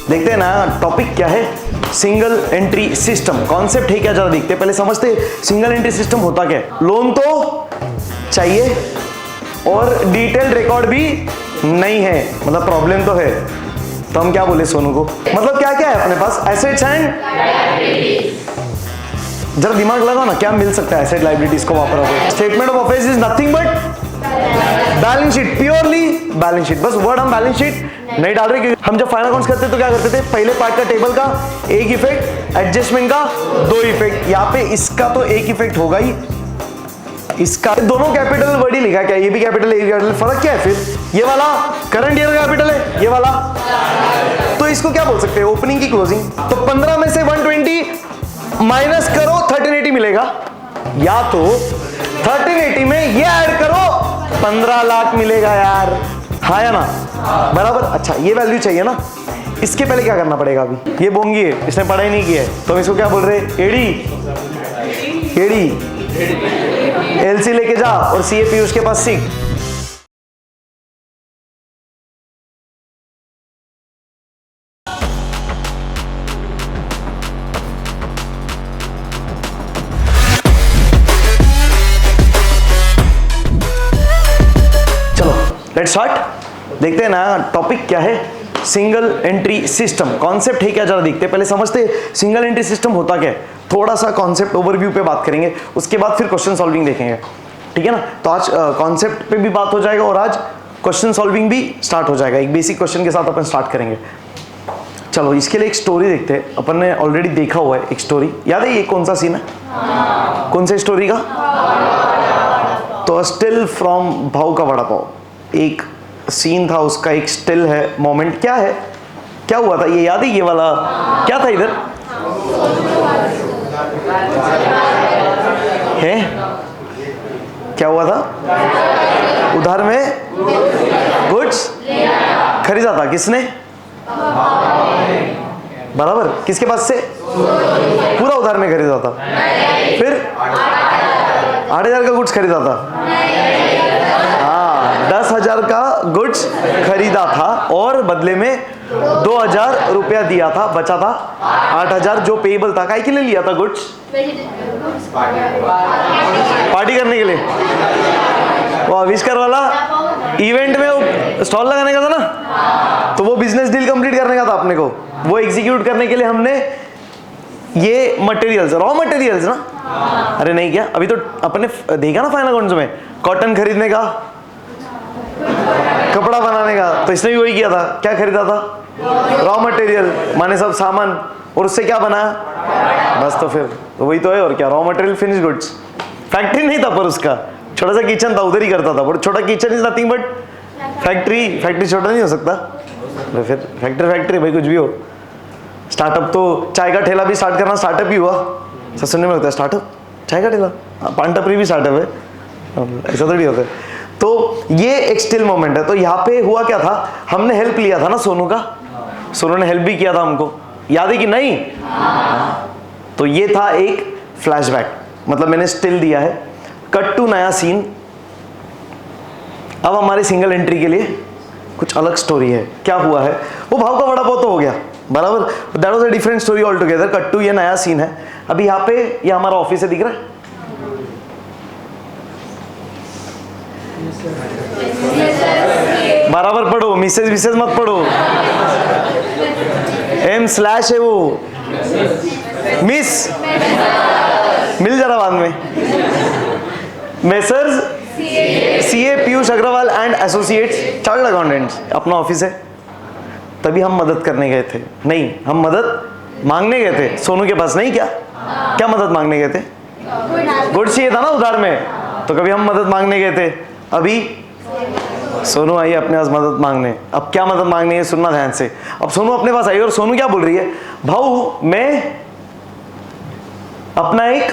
देखते हैं ना टॉपिक क्या है, सिंगल एंट्री सिस्टम। कॉन्सेप्ट है क्या जरा देखते हैं, पहले समझते सिंगल एंट्री सिस्टम होता क्या है। लोन तो चाहिए और डिटेल्ड रिकॉर्ड भी नहीं है, मतलब प्रॉब्लम तो है। तो हम क्या बोले सोनू को, मतलब क्या क्या है अपने पास, एसेट्स एंड, जरा दिमाग लगाओ ना, क्या मिल सकता है एसेट लायबिलिटीज को वापरोगे। Statement of affairs is nothing but balance sheet, purely balance sheet. बस वर्ड हम बैलेंस शीट नहीं डाल रहे, क्योंकि हम जब फाइनल अकाउंट्स करते तो क्या करते थे, पहले पार्ट का टेबल का एक इफेक्ट, एडजस्टमेंट का दो इफेक्ट। यहाँ पे इसका तो एक इफेक्ट होगा ही, इसका दोनों कैपिटल वर्ड ही लिखा, क्या ये भी कैपिटल है, ये भी कैपिटल, फर्क क्या है फिर। ये वाला करंट ईयर कैपिटल है, ये वाला, तो इसको क्या बोल सकते हैं, ओपनिंग की क्लोजिंग। तो 15 में से 120 माइनस करो 1380 मिलेगा, या तो 1380 में ये ऐड करो 15 लाख मिलेगा यार, हाँ या ना, बराबर। अच्छा ये वैल्यू चाहिए ना, इसके पहले क्या करना पड़ेगा, अभी ये बोंगी है, इसने पढ़ाई नहीं की है, तो हम इसको क्या बोल रहे हैं, एडी, एडी एलसी लेके जा और सीएपी उसके पास सीख। चलो लेट्स स्टार्ट। देखते हैं ना टॉपिक क्या है, सिंगल एंट्री सिस्टम। कॉन्सेप्ट है क्या जरा देखते हैं, पहले समझते सिंगल एंट्री सिस्टम होता क्या है। थोड़ा सा कॉन्सेप्ट ओवरव्यू पे बात करेंगे, उसके बाद फिर क्वेश्चन सॉल्विंग देखेंगे, ठीक है ना। तो आज कॉन्सेप्ट पे भी बात हो जाएगा और आज क्वेश्चन सॉल्विंग भी स्टार्ट हो जाएगा। एक बेसिक क्वेश्चन के साथ अपन स्टार्ट करेंगे। चलो इसके लिए एक स्टोरी देखते हैं, अपन ने ऑलरेडी देखा हुआ है एक स्टोरी, याद है ये कौन सा सीन है, कौन सा स्टोरी का, तो स्टिल फ्रॉम भाव का वड़ा पाव, एक सीन था उसका, एक स्टिल है मोमेंट। क्या है, क्या हुआ था, ये याद है, ये वाला क्या था इधर है, क्या हुआ था, उधार में गुड्स खरीदा था, किसने, बराबर, किसके पास से, पूरा उधार में खरीदा था, फिर 8,000 का गुड्स खरीदा था, हाँ 10,000 का गुड्स खरीदा था और बदले में 2,000 रुपया दिया था, बचा था 8,000 जो पेएबल था। काहे के लिए लिया था गुड्स, पार्टी करने के लिए, वो आविष्कार वाला इवेंट में स्टॉल लगाने का था ना, तो वो बिजनेस डील कंप्लीट करने का था अपने को, वो एग्जीक्यूट करने के लिए हमने ये मटेरियल्स, रॉ मटेरियल्स ना, अरे नहीं क्या, अभी तो अपने देखा ना फाइनल अकाउंट्स में, कॉटन खरीदने का, कपड़ा बनाने का, तो इसने भी वही किया था, क्या खरीदा था, रॉ मटेरियल माने सब सामान, और उससे क्या बनाया, बस तो फिर तो वही तो है और क्या, raw material finish goods. Factory नहीं था पर उसका छोटा सा किचन था, उधर ही करता था, बट छोटा kitchen is nothing but factory, factory छोटा नहीं हो सकता, तो फिर फैक्ट्री फैक्ट्री भाई कुछ भी हो। स्टार्टअप तो चाय का ठेला भी स्टार्ट करना स्टार्टअप ही हुआ, सब सुनने में लगता है स्टार्टअप, चाय का ठेला, पान टपरी भी स्टार्टअप है, ऐसा थोड़ी होता है। तो ये एक स्टिल मोमेंट है। तो यहाँ पे हुआ क्या था, हमने हेल्प लिया था ना सोनू का, सोनू ने हेल्प भी किया था हमको, याद है कि नहीं, तो ये था एक फ्लैशबैक, मतलब मैंने स्टिल दिया है, कट टू नया सीन। अब हमारे सिंगल एंट्री के लिए कुछ अलग स्टोरी है। क्या हुआ है, वो भाव का वड़ा पाव तो हो गया, बराबर, that was a different story all together. Cut to ये नया सीन है। अभी यहाँ पे ये हमारा ऑफिस है, दिख रहा है, बराबर पढ़ो, मिसेज विसेज मत पढ़ो, M/ है वो, मिस मिल जा रहा बाद में, messrs CA Piyush Agrawal and associates chartered accountants, अपना ऑफिस है। तभी हम मदद करने गए थे, नहीं हम मदद मांगने गए थे सोनू के पास, नहीं क्या, क्या मदद मांगने गए थे, गुड्स चाहिए था ना उधार में, तो कभी हम मदद मांगने गए थे। अभी सोनू आई अपने पास मदद मांगने, अब क्या मदद मांगनी है सुनना ध्यान से। अब सोनू अपने पास आई और सोनू क्या बोल रही है, भाऊ मैं अपना एक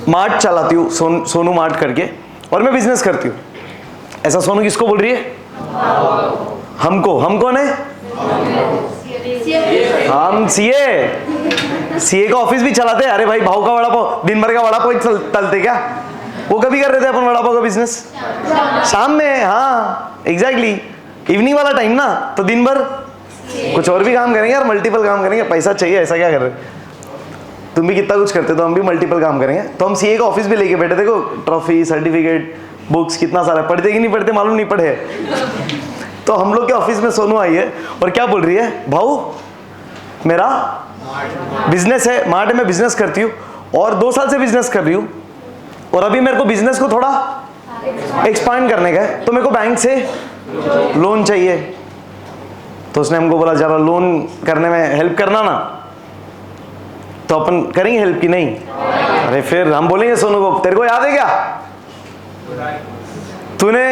मार्ट चलाती हूँ, सोनू मार्ट करके, और मैं बिजनेस करती हूँ, ऐसा सोनू किसको बोल रही है, हमको, हम कौन है, हम सीए का ऑफिस भी चलाते हैं। अरे भाई भाव का वड़ा पाव, दिन भर का वड़ा पाव तलते क्या, वो कभी कर रहे थे अपन वड़ा पाव का बिजनेस, शाम में, हाँ एग्जैक्टली, इवनिंग वाला टाइम ना, तो दिन भर कुछ और भी काम करेंगे यार, मल्टीपल काम करेंगे, पैसा चाहिए, ऐसा क्या कर रहे? तुम भी कितना कुछ करते हो, तो हम भी मल्टीपल काम करेंगे। तो हम सीए का ऑफिस भी लेके बैठे, देखो ट्रॉफी, सर्टिफिकेट, बुक्स कितना सारा, पढ़ते कि नहीं पढ़ते मालूम नहीं पढ़े। तो हम लोग के ऑफिस में सोनू आई है और क्या बोल रही है, भाऊ मेरा बिजनेस है, मार्ट में बिजनेस करती हूँ और 2 साल से बिजनेस कर रही हूँ, और अभी मेरे को बिजनेस को थोड़ा एक्सपांड करने का है, तो मेरे को बैंक से लोन चाहिए। तो उसने हमको बोला जरा लोन करने में हेल्प करना ना। तो अपन करेंगे हेल्प की नहीं? अरे फिर हम बोलेंगे सोनू को, तेरे को याद है क्या तूने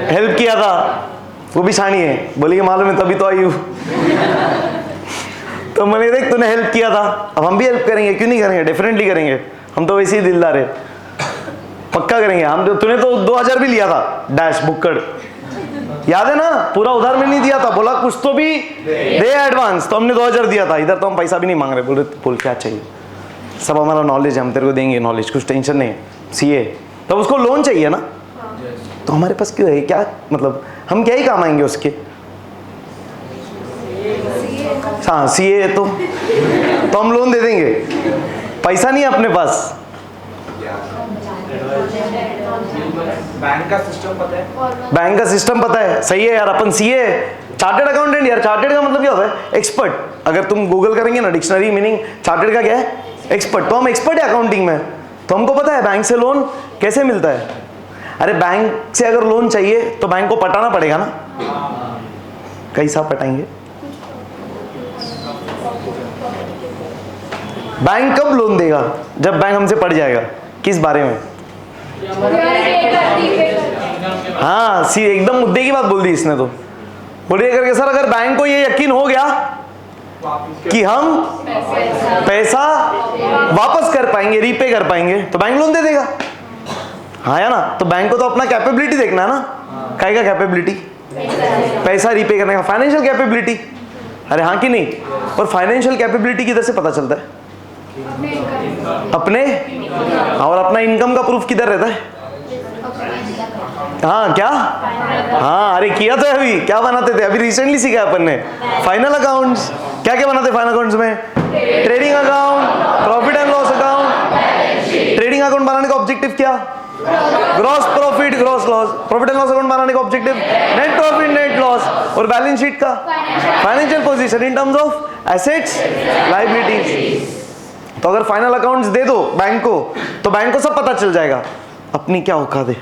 हेल्प किया था? वो भी शानी है, बोली मालूम है तभी तो आई हूँ। तो मैंने देख तूने हेल्प किया था, अब हम भी हेल्प करेंगे, क्यों नहीं करेंगे, डेफिनेटली करेंगे, हम तो वैसे ही दिलदार है, पक्का करेंगे हम। तूने तो 2000 भी लिया था डैश बुक्कड़, याद है ना? पूरा उधार में नहीं दिया था, बोला कुछ तो भी दे एडवांस, तो हमने 2000 दिया था। इधर तो हम पैसा भी नहीं मांग रहे, बोल क्या चाहिए, सब हमारा नॉलेज है, हम तेरे को देंगे नॉलेज, कुछ टेंशन नहीं है। सीए तब उसको लोन चाहिए ना, तो हमारे पास क्यों है, क्या मतलब हम क्या ही काम आएंगे उसके? हाँ सीए तो हम लोन दे देंगे, पैसा नहीं है अपने पास। बैंक का सिस्टम पता है? बैंक का सिस्टम पता है, सही है यार। अपन सीए चार्टेड अकाउंटेंट यार, चार्टेड का मतलब क्या होता है? एक्सपर्ट। अगर तुम गूगल करेंगे ना डिक्शनरी मीनिंग चार्टेड का क्या है? एक्सपर्ट। तो हम एक्सपर्ट है अकाउंटिंग में, तो हमको पता है बैंक से लोन कैसे मिलता है। अरे बैंक से अगर लोन चाहिए तो बैंक को पटाना पड़ेगा ना, कैसा पटाएंगे? बैंक कब लोन देगा? जब बैंक हमसे पड़ जाएगा। किस बारे में? हाँ सी एकदम मुद्दे की बात बोल दी इसने। तो बोलिए करके सर अगर बैंक को ये यकीन हो गया कि हम पैसा वापस कर पाएंगे, रीपे कर पाएंगे, तो बैंक लोन दे देगा। हाँ या ना? तो बैंक को तो अपना कैपेबिलिटी देखना है ना, काय का कैपेबिलिटी, पैसा रीपे करने का, फाइनेंशियल कैपेबिलिटी। अरे हाँ कि नहीं? और फाइनेंशियल कैपेबिलिटी किधर से पता चलता है? अपने और अपना इनकम का प्रूफ किधर रहता है? हाँ क्या? हाँ अरे किया तो अभी क्या बनाते थे, अभी रिसेंटली सीखा अपन ने फाइनल अकाउंट्स। क्या क्या बनाते फाइनल अकाउंट्स में? Trading account, profit and loss account. Trading account बनाने का ऑब्जेक्टिव क्या? Gross profit, gross loss. Profit and loss account बनाने का objective net profit, net loss. और बैलेंस शीट का financial position in terms of assets, liabilities. तो अगर final accounts दे दो बैंक को, तो बैंक को सब पता चल जाएगा अपनी क्या औकात है,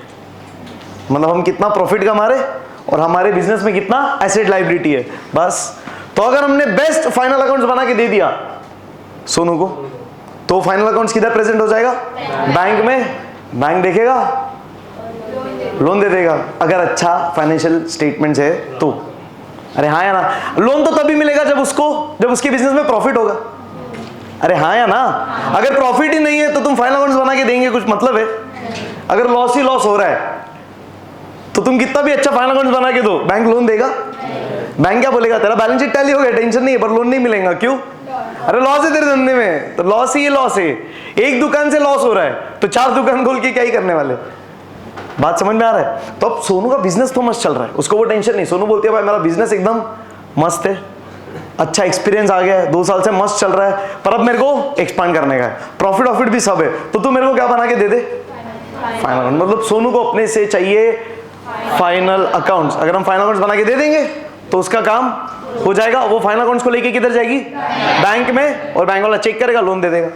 मतलब हम कितना प्रॉफिट कमा रहे और हमारे बिजनेस में कितना एसेट लायबिलिटी है, बस। तो अगर हमने बेस्ट फाइनल अकाउंट्स बना के दे दिया सोनू को, तो फाइनल अकाउंट्स किधर प्रेजेंट हो जाएगा? बैंक में। बैंक देखेगा, लोन दे देगा अगर अच्छा फाइनेंशियल स्टेटमेंट्स है तो। अरे हाँ या ना? लोन तो तभी मिलेगा जब उसके बिजनेस में प्रॉफिट होगा। अरे हाँ या ना? अगर प्रॉफिट ही नहीं है तो तुम फाइनल अकाउंट्स बना के देंगे, कुछ मतलब है? अगर लॉस ही लॉस हो रहा है तो तुम कितना भी अच्छा फाइनल अकाउंट्स बना के दो, बैंक लोन देगा? बैंक क्या बोलेगा, तेरा बैलेंस शीट टैली हो गया, टेंशन नहीं है, पर लोन नहीं मिलेगा। क्यों? अरे लॉस है तेरे धंधे में, तो लॉस ही लॉस है। एक दुकान से लॉस हो रहा है तो 4 दुकान खोल के क्या ही करने वाले? बात समझ में आ रहा है? तो अब सोनू का बिजनेस तो मस्त चल रहा है, उसको वो टेंशन नहीं। सोनू बोलती है भाई मेरा बिजनेस एकदम मस्त है, अच्छा एक्सपीरियंस आ गया है, 2 साल से मस्त चल रहा है, पर अब मेरे को एक्सपांड करने का है, प्रॉफिट ऑफिट भी सब है, तो तू मेरे को क्या बना के दे दे? फाइनल। मतलब सोनू को अपने से चाहिए फाइनल अकाउंट्स। अगर हम फाइनल अकाउंट्स बना के दे देंगे तो उसका काम हो जाएगा। वो फाइनल अकाउंट्स को लेके किधर जाएगी? बैंक में, और बैंक वाला चेक करेगा, लोन दे देगा।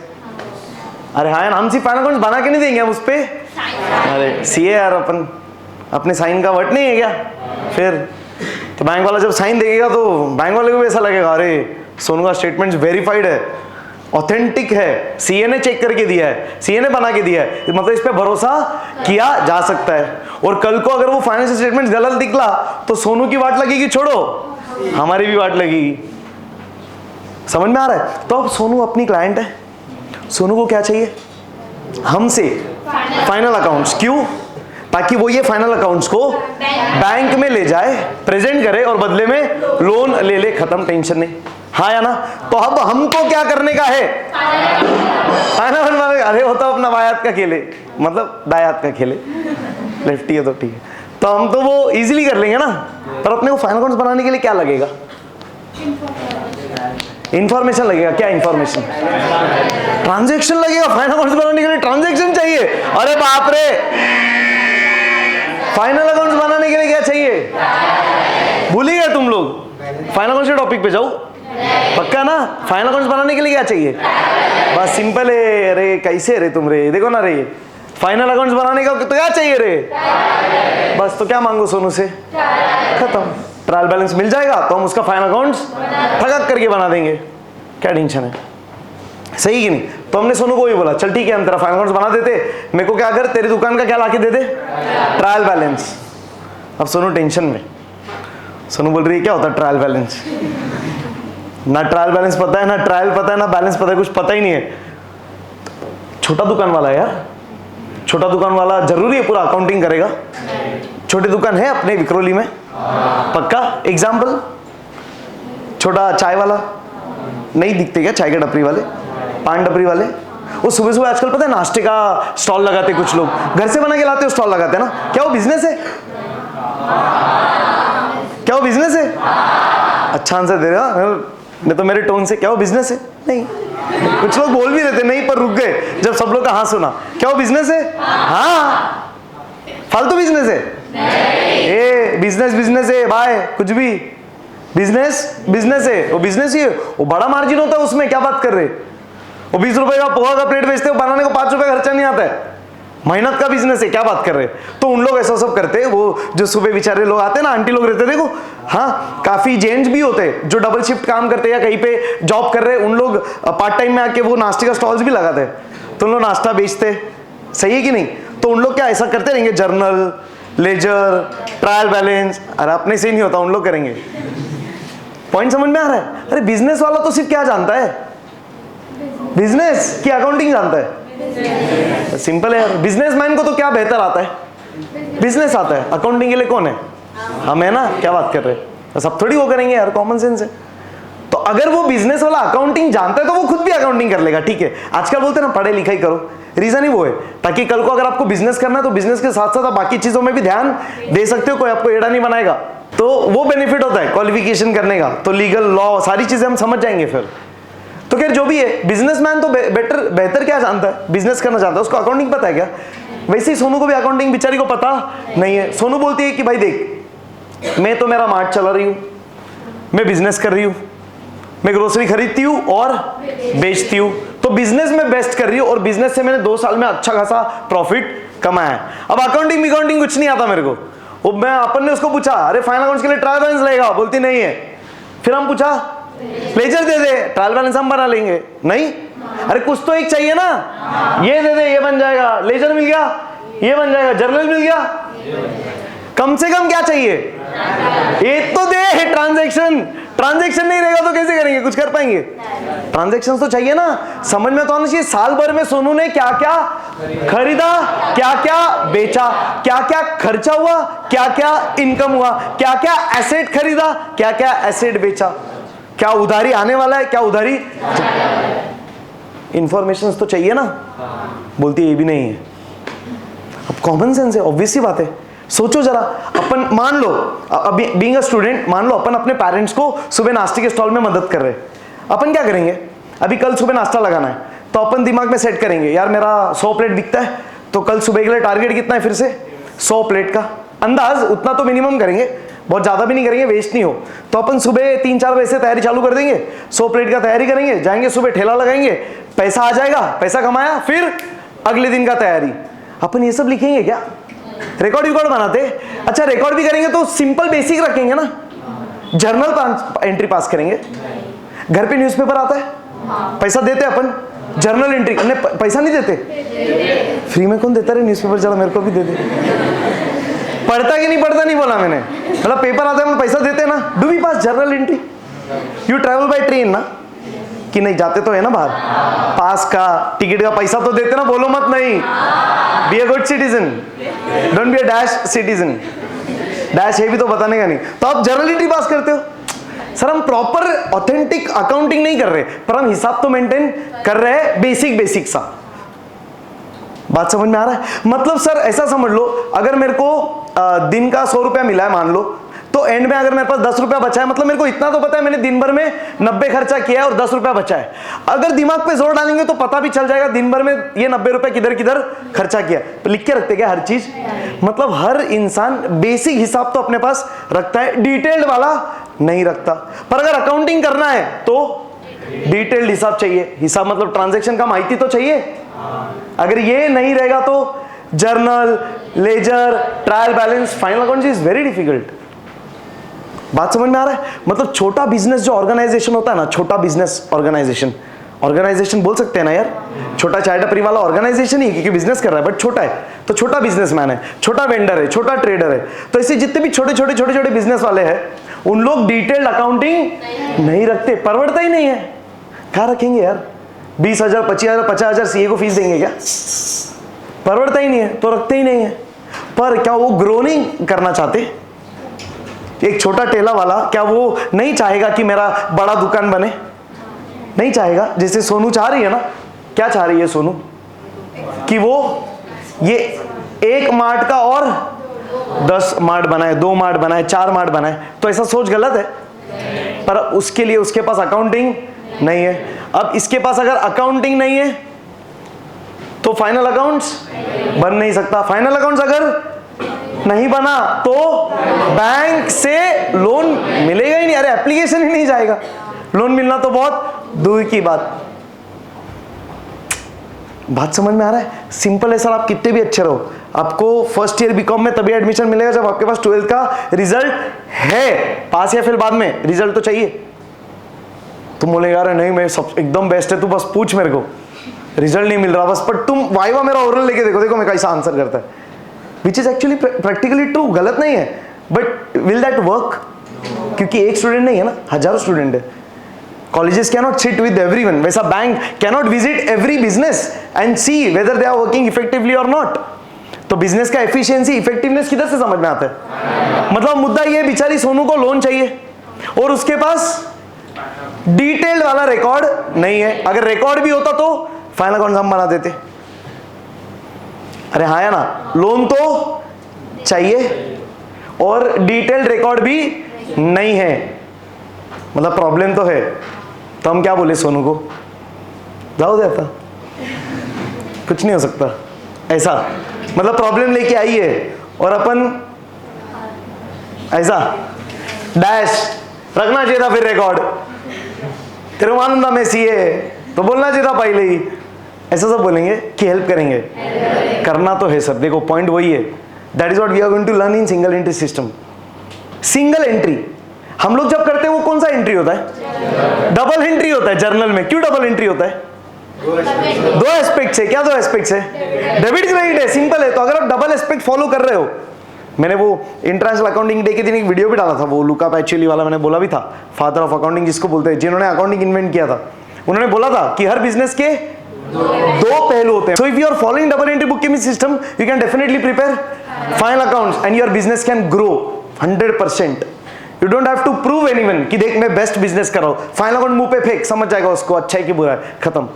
अरे हाँ, हम सिर्फ फाइनल अकाउंट्स बना के नहीं देंगे, हम उस पे अरे सीए यार अपन अपने साइन का वर्ड नहीं है क्या? फिर तो बैंक वाला जब साइन देगा तो बैंक वाले को भी ऐसा लगेगा अरे सोनू का स्टेटमेंट वेरीफाइड है, ऑथेंटिक है, सीए ने चेक करके दिया है, सीए ने बना के दिया है, मतलब इस पे भरोसा किया जा सकता है। और कल को अगर वो फाइनेंशियल स्टेटमेंट गलत निकला तो सोनू की वाट लगेगी, छोड़ो हमारी भी वाट लगेगी। समझ में आ रहा है? तो अब सोनू अपनी क्लाइंट है, सोनू को क्या चाहिए? हमसे फाइनल अकाउंट्स। क्यों? ताकि वो ये फाइनल अकाउंट्स को बैंक में ले जाए, प्रेजेंट करे और बदले में लोन ले ले, खत्म, टेंशन नहीं। हाँ या ना? तो अब हमको क्या करने का है? फाइनल। अरे वो तो अपना बायात का खेले, मतलब दायात का खेले, लेफ्टी है तो ठीक है। तो हम तो वो इजीली कर लेंगे ना, पर अपने को फाइनल अकाउंट्स बनाने के लिए क्या लगेगा? इंफॉर्मेशन लगेगा। क्या इंफॉर्मेशन? ट्रांजैक्शन लगेगा। फाइनल अकाउंट्स बनाने के लिए ट्रांजैक्शन चाहिए। अरे बाप रे, फाइनल अकाउंट्स बनाने के लिए क्या चाहिए? भूल ही गए तुम लोग। फाइनल अकाउंट्स के टॉपिक पे जाओ, पक्का ना? फाइनल अकाउंट्स बनाने के लिए क्या चाहिए? बस सिंपल है। अरे कैसे रे तुम रे, देखो ना रे, फाइनल अकाउंट्स बनाने का तो क्या चाहिए रे? बस तो क्या मांगो सोनू से? खत्म। ट्रायल बैलेंस मिल जाएगा तो हम उसका फाइनल अकाउंट्स ठगक करके बना देंगे। क्या टेंशन है? सही कि नहीं? तो हमने सोनू को ही बोला चल ठीक है हम तेरा फाइनल अकाउंट्स बना देते, मेरे को क्या कर, तेरी दुकान का क्या लाके दे दे? Trial balance. अब सोनू टेंशन में। सोनू बोल रही है क्या होता है ट्रायल बैलेंस? ना ट्रायल बैलेंस पता है, ना ट्रायल पता है, ना बैलेंस पता है, कुछ पता ही नहीं है। छोटा दुकान वाला है यार, छोटा दुकान वाला जरूरी है पूरा अकाउंटिंग करेगा? छोटी दुकान है अपने विक्रोली में, पक्का? एग्जाम्पल, छोटा चाय वाला नहीं दिखते क्या? चाय के टपरी वाले, पान टपरी वाले, वो सुबह सुबह आजकल पता है नाश्ते का स्टॉल लगाते, कुछ लोग घर से बना के लाते हो स्टॉल लगाते हैं ना। क्या वो बिजनेस है? क्या वो बिजनेस है? अच्छा आंसर दे रहे हो, नहीं तो मेरे टोन से क्या वो बिजनेस है? नहीं। कुछ लोग बोल भी देते नहीं, पर रुक गए जब सब लोग का हाँ सुना। क्या वो बिजनेस है? हाँ। फालतू बिजनेस है? ए बिजनेस बिजनेस है भाई, कुछ भी बिजनेस बिजनेस है। वो बिजनेस ही है, वो बड़ा मार्जिन होता है उसमें। क्या बात कर रहे? वो 20 रुपए का पोहा का प्लेट बेचते हो, बनाने को 5 रुपए खर्चा नहीं आता है। मेहनत का बिजनेस है। क्या बात कर रहे? तो उन लोग ऐसा सब करते हैं। वो जो सुबह बेचारे लोग आते हैं ना, आंटी लोग रहते हैं, देखो हाँ, काफी जेंट्स भी होते हैं जो डबल शिफ्ट काम करते हैं या कहीं पे जॉब कर रहे हैं, उन लोग पार्ट टाइम में आके वो नाश्ते का स्टॉल्स भी लगाते हैं, तो उन लोग नाश्ता बेचते। सही है कि नहीं? तो उन लोग क्या ऐसा करते रहेंगे, जर्नल, लेजर, ट्रायल बैलेंस। अरे अपने से नहीं होता, उन लोग करेंगे। पॉइंट समझ में आ रहा है? अरे बिजनेस वाला तो सिर्फ क्या जानता है? बिजनेस की अकाउंटिंग जानता है। सिंपल है यार। बिजनेसमैन को तो क्या बेहतर आता है? बिजनेस आता है। अकाउंटिंग के लिए कौन है? हम है ना। क्या बात कर रहे हैं? सब थोड़ी वो करेंगे यार, कॉमन सेंस है। तो अगर वो बिजनेस वाला अकाउंटिंग जानता है तो वो खुद भी अकाउंटिंग कर लेगा। ठीक है, आजकल बोलते हैं ना पढ़े लिखाई करो, रीजन ही वो है ताकि कल को अगर आपको बिजनेस करना है तो बिजनेस के साथ साथ आप बाकी चीजों में भी ध्यान दे सकते हो, कोई आपको एड़ा नहीं बनाएगा। तो वो बेनिफिट होता है क्वालिफिकेशन करने का। तो लीगल, लॉ, सारी चीजें हम समझ जाएंगे फिर। तो खैर जो भी है, बिजनेसमैन तो बेहतर क्या जानता है? बिजनेस करना जानता है। उसको अकाउंटिंग पता है क्या? वैसे ही सोनू को भी अकाउंटिंग बेचारी को पता नहीं है। सोनू बोलती है कि भाई देख, मैं तो मेरा मार्ट चला रही हूँ, मैं बिजनेस कर रही हूँ, मैं ग्रोसरी खरीदती हूँ और बेचती हूँ, तो बिजनेस में बेस्ट कर रही हूँ और बिजनेस से मैंने 2 साल में अच्छा खासा प्रॉफिट कमाया है। अब अकाउंटिंग कुछ नहीं आता मेरे को। वो मैं अपन ने उसको पूछा अरे फाइनल अकाउंट्स के लिए ट्रायल बैलेंस लगेगा, बोलती नहीं है। फिर हम पूछा लेजर दे दे, ट्रायल बैलेंस हम बना लेंगे। नहीं, अरे कुछ तो एक चाहिए ना, ये दे दे ये बन जाएगा, लेजर मिल गया ये बन जाएगा, जर्नल मिल गया, कम से कम क्या चाहिए? एक तो दे ट्रांजैक्शन। ट्रांजैक्शन नहीं रहेगा तो कैसे करेंगे, कुछ कर पाएंगे? ट्रांजैक्शन तो चाहिए ना। समझ में तो आना चाहिए साल भर में सोनू ने क्या क्या खरीदा, क्या क्या बेचा, क्या क्या खर्चा हुआ, क्या क्या इनकम हुआ, क्या क्या एसेट खरीदा, क्या क्या एसेट बेचा, क्या उधारी आने वाला है, क्या उधारी। इंफॉर्मेशन तो चाहिए ना। बोलती ये भी नहीं है। अब कॉमन सेंस है, ऑब्वियस सी बात है। सोचो जरा, अपन मान लो अभी बीइंग अ स्टूडेंट, मान लो अपन अपने पेरेंट्स को सुबह नाश्ते के स्टॉल में मदद कर रहे हैं। अपन क्या करेंगे? अभी कल सुबह नाश्ता लगाना है तो अपन दिमाग में सेट करेंगे यार मेरा 100 प्लेट बिकता है, तो कल सुबह के लिए टारगेट कितना है? फिर से 100 प्लेट का अंदाज, उतना तो मिनिमम करेंगे, बहुत ज्यादा भी नहीं करेंगे, वेस्ट नहीं हो। तो अपन सुबह 3-4 बजे से तैयारी चालू कर देंगे, 100 प्लेट का तैयारी करेंगे, जाएंगे सुबह ठेला लगाएंगे, पैसा आ जाएगा, पैसा कमाया, फिर अगले दिन का तैयारी। अपन ये सब लिखेंगे क्या? रिकॉर्ड बनाते? अच्छा रिकॉर्ड भी करेंगे तो सिंपल बेसिक रखेंगे ना। जर्नल एंट्री पास करेंगे, घर पे न्यूज़पेपर आता है, पैसा देते अपन, जर्नल एंट्री करने पैसा नहीं देते, फ्री में कौन देता रे न्यूज़पेपर? चलो मेरे को भी दे दे। पढ़ता कि नहीं पढ़ता नहीं बोला मैंने, मतलब पेपर आता है पैसा देते ना। Do we pass journal entry? You travel by train ना, कि नहीं जाते तो है ना बाहर, पास का टिकट का पैसा तो देते ना, बोलो मत नहीं। Be a good citizen, don't be a dash citizen. Dash है भी तो बताने का नहीं। तो आप जर्नल एंट्री पास करते हो। सर हम प्रॉपर ऑथेंटिक अकाउंटिंग नहीं कर रहे, पर हम हिसाब तो मेंटेन कर रहे हैं, बेसिक सा। बात समझ में आ रहा है? मतलब सर ऐसा समझ लो, अगर मेरे को दिन का 100 रुपया मिला है मान लो, तो एंड में अगर मेरे पास 10 रुपया बचा है, मतलब मेरे को इतना तो पता है मैंने दिन भर में 90 खर्चा किया है और 10 रुपया बचा है। अगर दिमाग पे जोर डालेंगे तो पता भी चल जाएगा दिन भर में ये 90 रुपए किधर किधर खर्चा किया। तो लिख के रखते क्या हर चीज? मतलब हर इंसान बेसिक हिसाब तो अपने पास रखता है, डिटेल्ड वाला नहीं रखता। पर अगर अकाउंटिंग करना है तो डिटेल्ड हिसाब चाहिए। हिसाब मतलब ट्रांजैक्शन का माहिती तो चाहिए। अगर ये नहीं रहेगा तो journal, ledger, trial balance, final accounts is very difficult. बात समझ में आ रहा है? मतलब छोटा बिजनेस जो ऑर्गेनाइजेशन होता है ना, छोटा बिजनेस ऑर्गेनाइजेशन, ऑर्गेनाइजेशन बोल सकते हैं ना यार, छोटा चाय टपरी वाला ऑर्गेनाइजेशन ही, क्योंकि बिजनेस कर रहा है बट छोटा है, तो छोटा बिजनेसमैन है, छोटा वेंडर है, छोटा ट्रेडर है। तो ऐसे जितने भी छोटे छोटे छोटे छोटे बिजनेस वाले हैं उन लोग डिटेल्ड अकाउंटिंग नहीं रखते, परवड़ता ही नहीं है। कहाँ रखेंगे यार? 20,000, 25,000, 50,000 सीए को फीस देंगे क्या? परवड़ता ही नहीं है, तो रखते ही नहीं है। पर क्या वो ग्रो नहीं करना चाहते? एक छोटा ठेला वाला क्या वो नहीं चाहेगा कि मेरा बड़ा दुकान बने? नहीं चाहेगा। जैसे सोनू चाह रही है ना, क्या चाह रही है सोनू? कि वो ये 1 मार्ट का और 10 मार्ट बनाए, 2 मार्ट बनाए, 4 मार्ट बनाए। तो ऐसा सोच गलत है, पर उसके लिए उसके पास अकाउंटिंग नहीं है। अब इसके पास अगर अकाउंटिंग नहीं है तो फाइनल अकाउंट्स बन नहीं सकता। फाइनल अकाउंट्स अगर नहीं बना तो बैंक से लोन मिलेगा ही नहीं। अरे एप्लीकेशन ही नहीं जाएगा, लोन मिलना तो बहुत दूर की बात। बात समझ में आ रहा है? सिंपल है सर, आप कितने भी अच्छे रहो, आपको फर्स्ट ईयर बीकॉम में तभी एडमिशन मिलेगा जब आपके पास 12th का रिजल्ट है। पास या फिर बाद में रिजल्ट तो चाहिए। तुम बोलेगा अरे नहीं मैं सब एकदम बेस्ट है, तू बस पूछ मेरे को, रिजल्ट नहीं मिल रहा बस, पर तुम वाइवा मेरा ओरल लेके देखो, देखो मैं कैसा आंसर करता है, which is actually practically true. गलत नहीं है, बट विल दैट वर्क? क्योंकि एक स्टूडेंट नहीं है ना, हजारों स्टूडेंट है। Colleges cannot sit with everyone. वैसा bank cannot visit every business and see whether they are working effectively or not. तो बिजनेस का एफिशिएंसी, इफेक्टिवनेस किधर से समझ में आता है? मतलब मुद्दा ये, बेचारी सोनू को लोन चाहिए और उसके पास डिटेल्ड वाला रिकॉर्ड नहीं है। अगर रिकॉर्ड भी होता तो फाइनल अकाउंट हम बना देते। अरे हाँ या ना, लोन तो चाहिए और डिटेल्ड रिकॉर्ड भी नहीं है, मतलब प्रॉब्लम तो है। तो हम क्या बोले सोनू को, जाओ देता, कुछ नहीं हो सकता ऐसा, मतलब प्रॉब्लम लेके आई है और अपन ऐसा डैश रखना चाहिए था। फिर रिकॉर्ड तेरे मालूम था मैं सीए, तो बोलना चाहिए था पहले ही। ऐसा सब बोलेंगे कि हेल्प करेंगे, करना तो है सर। देखो पॉइंट वही है, that is what we are going to learn in single entry system. Single entry हम लोग जब करते हैं वो कौन सा एंट्री होता है? डबल एंट्री होता है जर्नल में। क्यों डबल एंट्री होता है? 2 एस्पेक्ट है। क्या 2 एस्पेक्ट है? डेबिट क्रेडिट है, सिंपल है। तो अगर आप डबल एस्पेक्ट फॉलो कर रहे हो, मैंने वो इंटरनेशनल अकाउंटिंग डे के दिन एक वीडियो भी डाला था, वो लुका पैचुअली वाला, मैंने बोला भी था, फादर ऑफ अकाउंटिंग जिसको बोलते हैं, जिन्होंने अकाउंटिंग इन्वेंट किया था, उन्होंने बोला था कि हर बिजनेस के 2 पहलू होते हैं। So if you are following double entry book keeping system, you can definitely prepare final accounts and your business can grow 100%। You don't have to prove anyone कि देख मैं बेस्ट बिजनेस कर रहा हूं। फाइनल अकाउंट मुंह पे फेंक, समझ जाएगा उसको अच्छा है कि बुरा है, खत्म,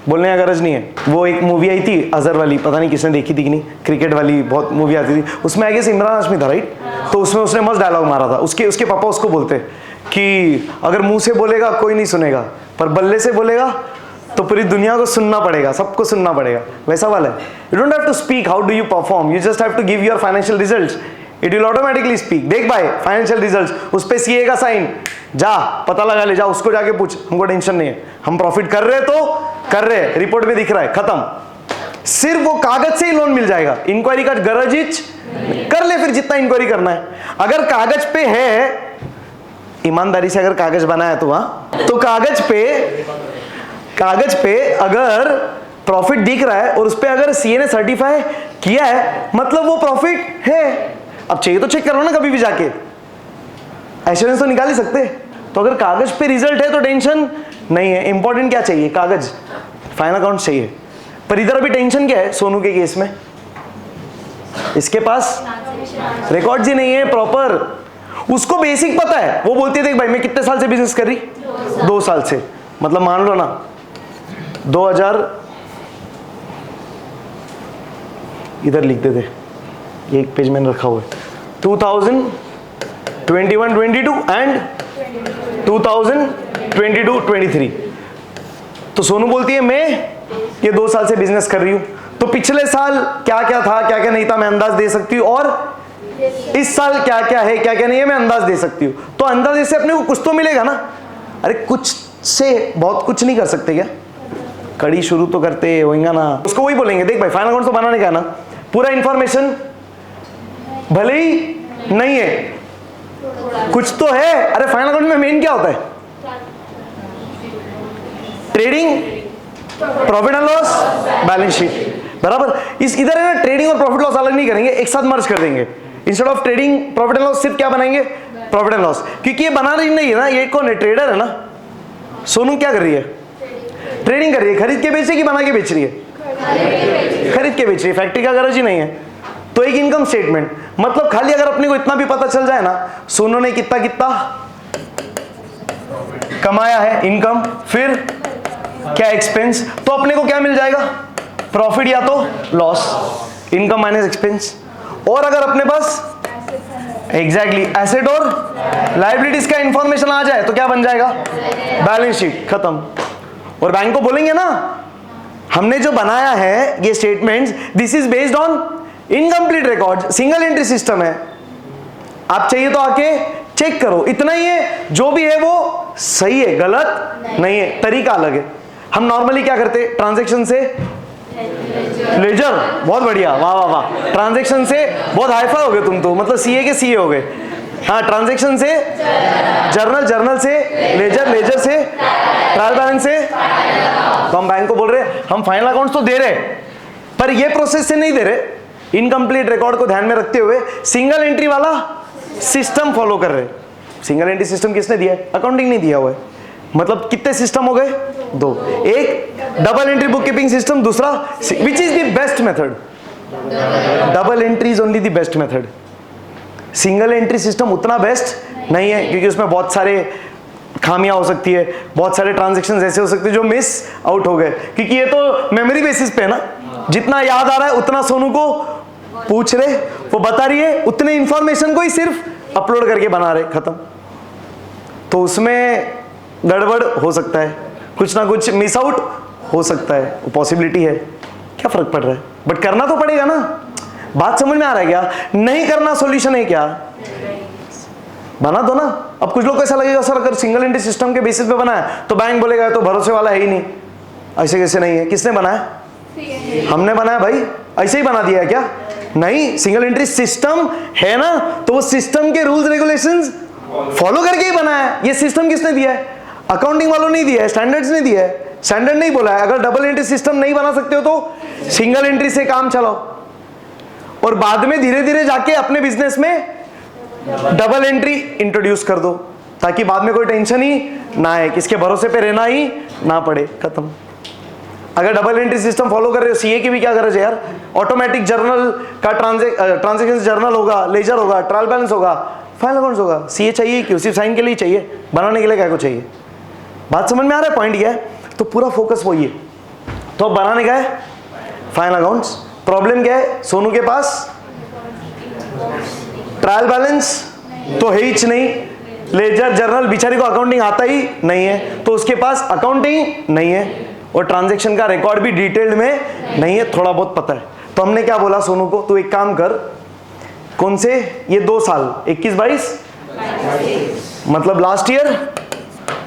बोलने का गरज नहीं है। वो एक मूवी आई थी अजहर वाली, पता नहीं किसने देखी थी कि नहीं, क्रिकेट वाली बहुत मूवी आती थी, उसमें आई गेस इमरान हाशमी था राइट। तो उसमें उसने मस्त डायलॉग मारा था, उसके पापा उसको बोलते कि अगर मुंह से बोलेगा कोई नहीं सुनेगा, पर बल्ले से बोलेगा तो पूरी दुनिया को सुनना पड़ेगा, सबको सुनना पड़ेगा। वैसा वाला है। You don't have to speak how do you perform, you just have to give your financial results, it will automatically speak. देख भाई फाइनेंशियल रिजल्ट्स, उस पे सीए का साइन, जा पता लगा ले, जा उसको जाके पूछ, हमको टेंशन नहीं है, हम प्रॉफिट कर रहे तो कर रहे, रिपोर्ट में दिख रहा है, खत्म। सिर्फ वो कागज से ही लोन मिल जाएगा, इंक्वायरी का गरज ही कर ले, फिर जितना इंक्वायरी करना है। अगर कागज पे है, ईमानदारी से अगर कागज बना है तो हाँ, तो कागज पे अगर प्रॉफिट दिख रहा है और उस पे अगर सीए ने सर्टिफाई किया है, मतलब वो प्रॉफिट है। अब चाहिए तो चेक करो ना कभी भी जाके, एश्योरेंस तो निकाल ही सकते। तो अगर कागज पे रिजल्ट है तो टेंशन नहीं है। इंपॉर्टेंट क्या चाहिए? कागज, फाइनल अकाउंट चाहिए। पर इधर अभी टेंशन क्या है सोनू के केस में? इसके पास रिकॉर्ड्स ही नहीं है प्रॉपर। उसको बेसिक पता है, वो बोलती है देख भाई मैं कितने साल से बिजनेस कर रही, 2 साल से, मतलब मान लो ना 2000, इधर लिख देते ये एक पेज मैंने रखा हुआ है, 2021-22 एंड 2022-23। तो सोनू बोलती है मैं ये 2 साल से बिजनेस कर रही हूं, तो पिछले साल क्या क्या था क्या क्या नहीं था मैं अंदाज दे सकती हूँ, और इस साल क्या क्या है क्या क्या नहीं है मैं अंदाज दे सकती हूँ। तो अंदाज से अपने को कुछ तो मिलेगा ना। अरे कुछ से बहुत कुछ नहीं कर सकते क्या, कड़ी शुरू तो करते होगा ना। उसको वही बोलेंगे, देख भाई फाइनल अकाउंट तो बनाने का ना, पूरा इंफॉर्मेशन भले ही नहीं है कुछ तो है। अरे फाइनल अकाउंट में मेन क्या होता है, trading, profit and loss, balance sheet, बराबर। इस इधर है ना, ट्रेडिंग और प्रॉफिट लॉस अलग नहीं करेंगे, एक साथ मर्ज कर देंगे। Instead of trading profit and loss सिर्फ क्या बनाएंगे, प्रॉफिट एंड लॉस, क्योंकि ये बना रही नहीं है ना, ये कौन है, ट्रेडर है ना। सोनू क्या कर रही है, ट्रेडिंग कर रही है, खरीद के बेच रही है कि बना के बेच रही है, खरीद के बेच रही है, फैक्ट्री का गरज ही नहीं है। तो एक इनकम स्टेटमेंट, मतलब खाली अगर अपने को इतना भी पता चल जाए ना, सोनू ने कितना कितना कमाया है इनकम, फिर क्या एक्सपेंस, तो अपने को क्या मिल जाएगा, प्रॉफिट या तो लॉस, इनकम माइनस एक्सपेंस। और अगर अपने पास एग्जैक्टली एसेट और लायबिलिटीज का इंफॉर्मेशन आ जाए तो क्या बन जाएगा, बैलेंस शीट, खत्म। और बैंक को बोलेंगे ना हमने जो बनाया है ये statements, this is based on incomplete record, single entry system है, आप चाहिए तो आके चेक करो, इतना ही है, जो भी है वो सही है, गलत नहीं है, तरीका अलग है। हम नॉर्मली क्या करते, ट्रांजैक्शन से लेजर, बहुत बढ़िया, वाह वाह वाह, ट्रांजैक्शन से बहुत हाईफाई हो गए तुम तो, मतलब सीए के सीए हो गए। हाँ, ट्रांजैक्शन से जर्नल, जर्नल से लेजर, लेजर से ट्रायल बैलेंस से। तो हम बैंक को बोल रहे हम फाइनल अकाउंट्स तो दे रहे, पर ये प्रोसेस से नहीं दे रहे, इनकम्प्लीट रिकॉर्ड को ध्यान में रखते हुए सिंगल एंट्री वाला सिस्टम फॉलो कर रहे। सिंगल एंट्री सिस्टम किसने दिया है, अकाउंटिंग नहीं दिया हुआ है। मतलब कितने सिस्टम हो गए, 2, एक double entry book keeping system, दूसरा which is the best method, double entry is only the best method. Single entry system उतना बेस्ट नहीं है, क्योंकि उसमें बहुत सारे खामियां हो सकती है, बहुत सारे ट्रांजैक्शंस ऐसे हो सकते हैं जो मिस आउट हो गए, क्योंकि ये तो मेमोरी बेसिस पे है ना, जितना याद आ रहा है उतना सोनू को पूछ रहे, वो बता रही है, उतने इंफॉर्मेशन को ही सिर्फ अपलोड करके बना रहे, खत्म। तो उसमें गड़बड़ हो सकता है, कुछ ना कुछ मिस आउट हो सकता है, वो पॉसिबिलिटी है, क्या फर्क पड़ रहा है, बट करना तो पड़ेगा ना। बात समझ में आ रहा है क्या, नहीं करना सॉल्यूशन है क्या, बना दो ना। अब कुछ लोग को ऐसा लगेगा सर अगर सिंगल एंट्री सिस्टम के बेसिस पे बना है तो बैंक बोलेगा तो भरोसे वाला है ही नहीं, ऐसे कैसे नहीं है, किसने बनाया, हमने बनाया भाई, ऐसे ही बना दिया है क्या, नहीं, सिंगल एंट्री सिस्टम है ना, तो वो सिस्टम के रूल्स रेगुलेशंस फॉलो करके ही बनाया है। ये सिस्टम किसने दिया है, अकाउंटिंग वालों नहीं दिया है, स्टैंडर्ड्स ने दिया है, स्टैंडर्ड नहीं बोला है अगर डबल एंट्री सिस्टम नहीं बना सकते हो तो सिंगल एंट्री से काम चलाओ, और बाद में धीरे धीरे जाके अपने बिजनेस में डबल एंट्री इंट्रोड्यूस कर दो, ताकि बाद में कोई टेंशन ही ना आए, किसके भरोसे पे रहना ही ना पड़े, खत्म। अगर डबल एंट्री सिस्टम फॉलो कर रहे हो, सीए की भी क्या गरज है यार, ऑटोमेटिक जर्नल का ट्रांजैक्शन जर्नल होगा, लेजर होगा, ट्रायल बैलेंस होगा, फाइनल अकाउंट्स होगा, सीए चाहिए क्यों, सिर्फ साइन के लिए चाहिए, बनाने के लिए क्या को चाहिए। बात समझ में आ रहा है, पॉइंट क्या है, तो पूरा फोकस वही है। तो अब बनाने का है फाइनल अकाउंट्स, प्रॉब्लम क्या है, सोनू के पास ट्रायल बैलेंस तो है ही नहीं, लेजर जर्नल बिचारी को अकाउंटिंग आता ही नहीं है, तो उसके पास अकाउंटिंग नहीं है, और ट्रांजैक्शन का रिकॉर्ड भी डिटेल्ड में नहीं है, थोड़ा बहुत पता है। तो हमने क्या बोला सोनू को, तू एक काम कर, कौन से ये 2 साल 21-22 मतलब लास्ट ईयर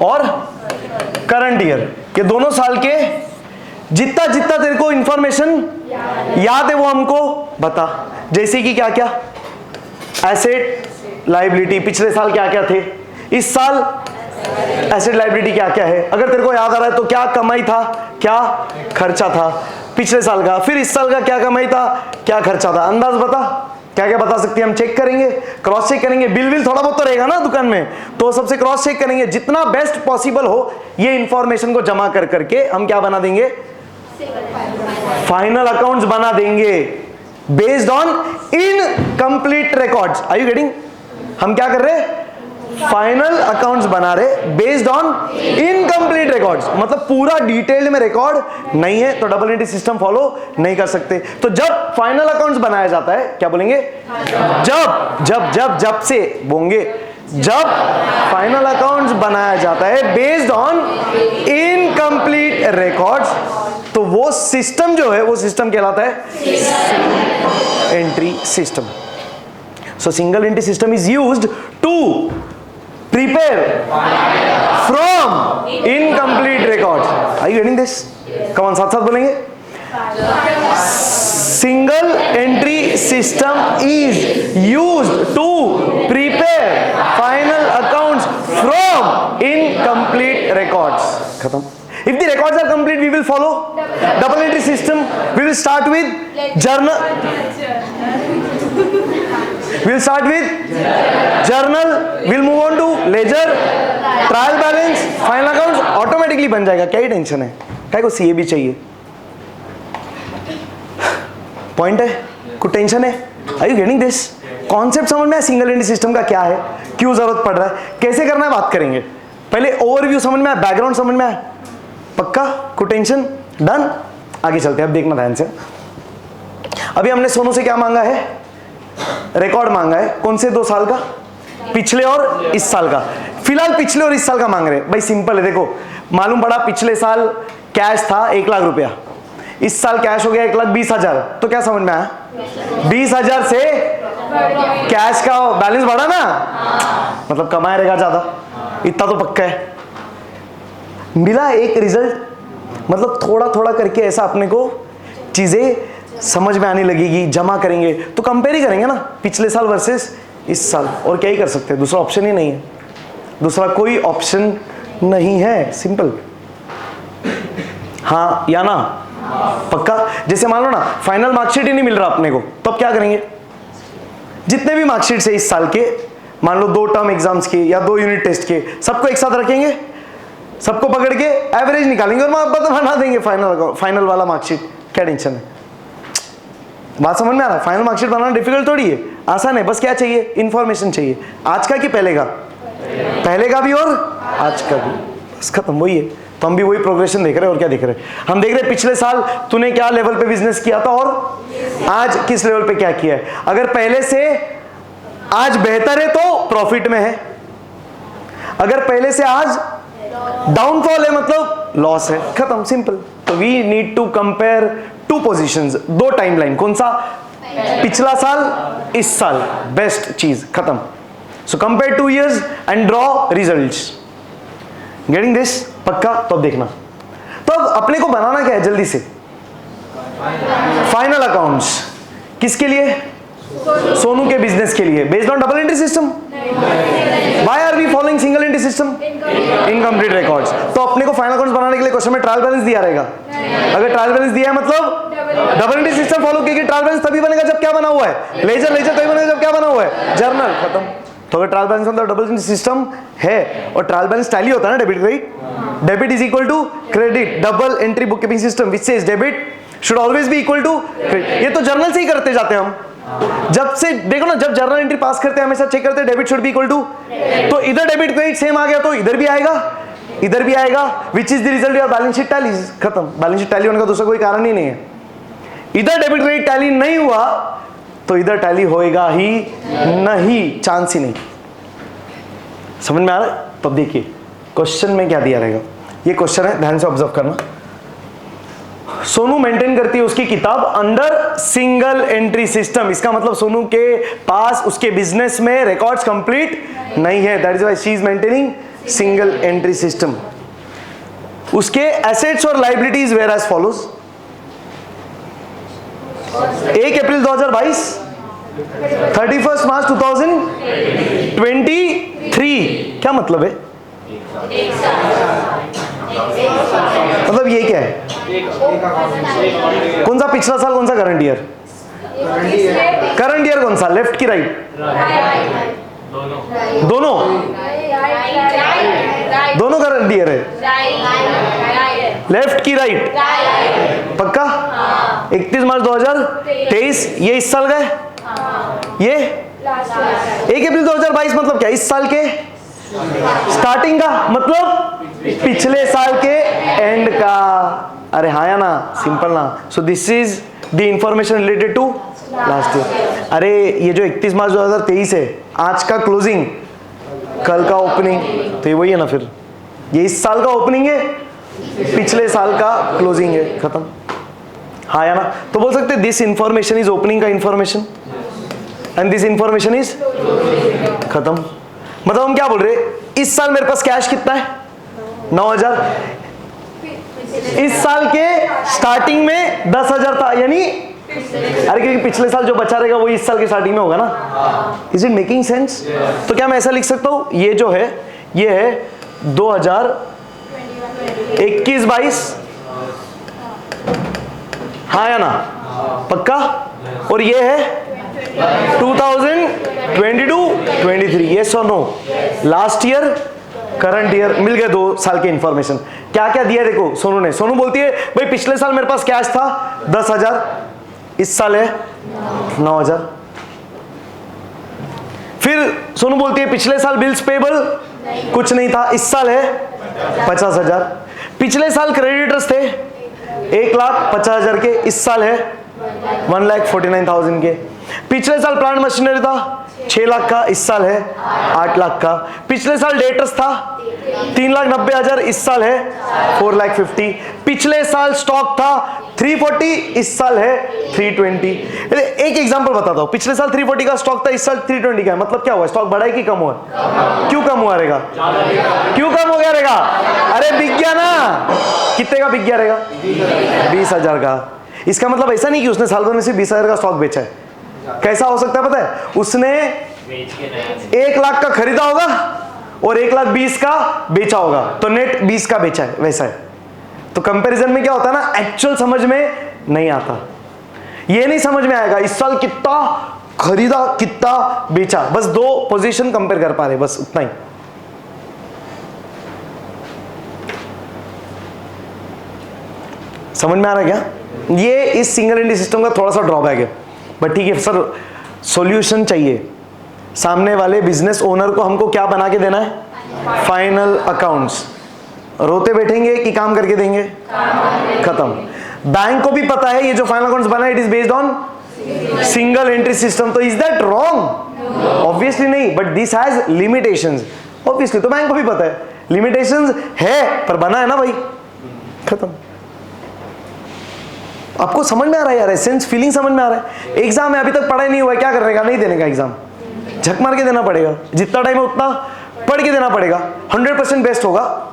और करंट ईयर, ये दोनों साल के जितना जितना तेरे को इंफॉर्मेशन याद है वो हमको बता। जैसे कि क्या क्या एसेट लायबिलिटी, पिछले साल क्या क्या थे, इस साल एसेट लायबिलिटी क्या क्या है, अगर तेरे को याद आ रहा है तो क्या कमाई था क्या खर्चा था पिछले साल का, फिर इस साल का क्या कमाई था क्या खर्चा था, अंदाज बता, क्या क्या बता सकती है, हम चेक करेंगे, क्रॉस चेक करेंगे, बिल थोड़ा बहुत तो रहेगा ना दुकान में, तो सबसे क्रॉस चेक करेंगे, जितना बेस्ट पॉसिबल हो ये इंफॉर्मेशन को जमा कर करके हम क्या बना देंगे, फाइनल अकाउंट्स बना देंगे based on incomplete records. Are you getting, हम क्या कर रहे हैं, फाइनल अकाउंट्स बना रहे बेस्ड ऑन इनकम्प्लीट रिकॉर्ड्स, मतलब पूरा डिटेल्ड में रिकॉर्ड नहीं है तो डबल एंट्री सिस्टम फॉलो नहीं कर सकते। तो जब फाइनल अकाउंट्स बनाया जाता है क्या बोलेंगे? जब जब जब जब से बोंगे जब फाइनल अकाउंट्स बनाया जाता है बेस्ड ऑन इनकम्प्लीट रिकॉर्ड्स, तो वो सिस्टम जो है वो सिस्टम कहलाता है entry system. So single entry system is used to prepare from incomplete records. Are you getting this? Come on, साथ साथ बोलेंगे। Single entry system is used to prepare final accounts from incomplete records. खत्म। If the records are complete, we will follow double entry system. We will start with journal. We will start with journal. We'll move on to ledger, trial balance, final accounts. Automatically बन जाएगा, क्या ही tension है? क्या को CA भी चाहिए? Point है, कुछ टेंशन है? Are you getting this? Concept समझ में आया सिंगल एंट्री सिस्टम का क्या है, क्यों जरूरत पड़ रहा है, कैसे करना है, बात करेंगे। पहले ओवरव्यू समझ में आया, बैकग्राउंड समझ में आया, पक्का? कुछ टेंशन? डन। आगे चलते हैं, अब देखना ध्यान से। अभी हमने सोनू से क्या मांगा है? रिकॉर्ड मांगा है। कौन से 2 साल का? पिछले और इस साल का। फिलहाल पिछले और इस साल का मांग रहे हैं। भाई सिंपल है, देखो मालूम पड़ा पिछले साल कैश था 1 लाख रुपया, इस साल कैश हो गया 1,20,000, तो क्या समझ में आया? 20,000 से कैश का बैलेंस बढ़ा ना, मतलब कमाया रहेगा ज्यादा, इतना तो पक्का है। मिला एक रिजल्ट, मतलब थोड़ा थोड़ा करके ऐसा अपने को चीजें समझ में आने लगेगी, जमा करेंगे तो कंपेयर ही करेंगे ना पिछले साल वर्सेस इस साल, और क्या ही कर सकते हैं, दूसरा ऑप्शन ही नहीं है, दूसरा कोई ऑप्शन नहीं है, सिंपल। हाँ या ना? पक्का। जैसे मान लो ना फाइनल मार्कशीट ही नहीं मिल रहा अपने को, तो अब क्या करेंगे? जितने भी मार्कशीट है इस साल के, मान लो 2 टर्म एग्जाम्स के या 2 यूनिट टेस्ट के, सबको एक साथ रखेंगे, सबको पकड़ के एवरेज निकालेंगे और बना देंगे फाइनल वाला मार्कशीट। क्या टेंशन है? बात समझ में आ रहा है? फाइनल मार्कशीट बनाना डिफिकल्ट थोड़ी है, आसान है। बस क्या चाहिए? इंफॉर्मेशन चाहिए। आज का कि पहले का? पहले का भी और आज का भी, बस खत्म। वही है, तो हम भी वही प्रोग्रेशन देख रहे हैं, और क्या देख रहे हैं? हम देख रहे हैं पिछले साल तूने क्या लेवल पे बिजनेस किया था और आज किस लेवल पे क्या किया है। अगर पहले से आज बेहतर है तो प्रॉफिट में है, अगर पहले से आज डाउनफॉल है मतलब लॉस है, खत्म, सिंपल। तो we need to compare 2 positions, 2 timeline. कौन सा? पिछला साल, इस साल, बेस्ट चीज, खत्म। So compare 2 years and draw results. Getting this? पक्का? तो अब देखना, तो अब अपने को बनाना क्या है जल्दी से? Final accounts. किसके लिए? सोनू के बिजनेस के लिए, based on double entry system. Why are we following single entry system? Incomplete records। तो अपने को फाइनल अकाउंट्स बनाने के लिए क्वेश्चन में ट्रायल बैलेंस दिया रहेगा। अगर ट्रायल बैलेंस दिया है मतलब डबल एंट्री सिस्टम फॉलो कीजिए। ट्रायल बैलेंस तभी बनेगा जब क्या बना हुआ है? लेजर। लेजर तभी बनेगा जब क्या बना हुआ है? जर्नल। खत्म। तो अगर ट्रायल बैलेंस मतलब डबल एंट्री सिस्टम है, और ट्रायल बैलेंस टैली होता है ना, debit credit, debit is equal to credit, double entry book keeping system which says debit should always be equal to credit. ये तो जर्नल से ही करते जाते हैं हम, जब से देखो ना, जब जर्नल एंट्री पास करते हैं हमेशा चेक करते हैं debit should be equal to, तो इधर डेबिट क्रेडिट सेम आ गया तो इधर भी आएगा, इधर भी आएगा, विच is the result your balance sheet tally. खत्म। बैलेंस शीट टैली होने का दूसरा कोई कारण ही नहीं है। इधर डेबिट क्रेडिट टैली नहीं हुआ तो इधर टैली होएगा ही नहीं, चांस ही नहीं। समझ में आ रहा है? तो देखिए क्वेश्चन में क्या दिया रहेगा, ये क्वेश्चन है, ध्यान से ऑब्जर्व करना। सोनू मेंटेन करती है उसकी किताब अंडर सिंगल एंट्री सिस्टम। इसका मतलब सोनू के पास उसके बिजनेस में रिकॉर्ड्स कंप्लीट नहीं है, that is why she is maintaining single entry system. उसके एसेट्स और liabilities where as follows. 1 April 2022, 31 March 2023। क्या मतलब है? मतलब ये क्या है? कौन सा पिछला साल, कौन सा करंट ईयर? करंट ईयर कौन सा? लेफ्ट की राइट? दोनों दोनों करंट ईयर है। लेफ्ट की राइट? पक्का? 31 मार्च 2023 ये इस साल का है, ये 1 अप्रैल 2022 मतलब क्या? इस साल के स्टार्टिंग का मतलब पिछले साल के एंड का। अरे हाँ या ना, सिंपल ना। So this is the information related to last year. अरे ये जो 31 मार्च 2023 है, आज का क्लोजिंग, कल का ओपनिंग, तो ये वही है ना। फिर ये इस साल का ओपनिंग है, पिछले साल का क्लोजिंग है, खत्म। हाँ या ना। तो बोल सकते दिस इंफॉर्मेशन इज ओपनिंग का information and this information is खत्म। मतलब हम क्या बोल रहे, इस साल मेरे पास कैश कितना है 9,000, इस साल के स्टार्टिंग में 10,000 था, यानी अरे क्योंकि पिछले साल जो बचा रहेगा वही इस साल के स्टार्टिंग में होगा ना। Is it making sense? तो क्या मैं ऐसा लिख सकता हूं, ये जो है ये है 2021-22, हाँ या ना, पक्का। और ये है 2022-23, यस और no. Last year, current year, मिल गए 2 साल के इंफॉर्मेशन। क्या क्या दिया देखो सोनू ने। सोनू बोलती है भाई पिछले साल मेरे पास कैश था 10,000, इस साल है 9,000। फिर सोनू बोलती है पिछले साल बिल्स पेबल कुछ नहीं था, इस साल है 50,000। पिछले साल क्रेडिटर्स थे 1,50,000 के, इस साल है 1,49,000 के। पिछले साल प्लांट मशीनरी था 6 लाख का, इस साल है 8 लाख का। पिछले साल डेटर्स था 3,90,000, इस साल है 4,50,000। पिछले साल स्टॉक था 340, इस साल है 320। एक एग्जांपल बताता हूं, पिछले साल 340 का स्टॉक था, इस साल 320 का है। मतलब क्या हुआ, स्टॉक बढ़ा है कि कम हुआ? क्यों कम हुआ रहेगा? क्यों कम हो गया रहेगा? अरे बिक गया ना। कितने का बिक गया रहेगा? 20,000 का। इसका मतलब ऐसा नहीं कि उसने साल भर में से 20,000 का स्टॉक बेचा है। कैसा हो सकता है पता है, उसने 1 लाख का खरीदा होगा और 1,20,000 का बेचा होगा, तो नेट 20 का बेचा है, वैसा है। तो कंपैरिजन में क्या होता है ना, एक्चुअल समझ में नहीं आता। ये नहीं समझ में आएगा इस साल कितना खरीदा कितना बेचा, बस 2 पोजीशन कंपेयर कर पा रहे, बस उतना ही। समझ में आ रहा है क्या? ये इस सिंगल एंट्री सिस्टम का थोड़ा सा ड्रॉबैक है, बट ठीक है सर, सॉल्यूशन चाहिए। सामने वाले बिजनेस ओनर को हमको क्या बना के देना है? Final accounts. रोते बैठेंगे कि काम करके देंगे? खत्म। बैंक को भी पता है ये जो फाइनल अकाउंट्स बना है it is based on single entry system. तो इज दैट रॉन्ग? ऑब्वियसली नहीं, but this has limitations. Obviously, तो बैंक को भी पता है लिमिटेशंस है, पर बना है ना भाई, खत्म। आपको समझ में आ रहा है यार, एसेंस फीलिंग समझ में आ रहा है? एग्जाम है, अभी तक पढ़ाई नहीं हुआ है, क्या करने का? नहीं देने का एग्जाम, झक मार के देना पड़ेगा। जितना टाइम है उतना पढ़ के देना पड़ेगा, 100% बेस्ट होगा।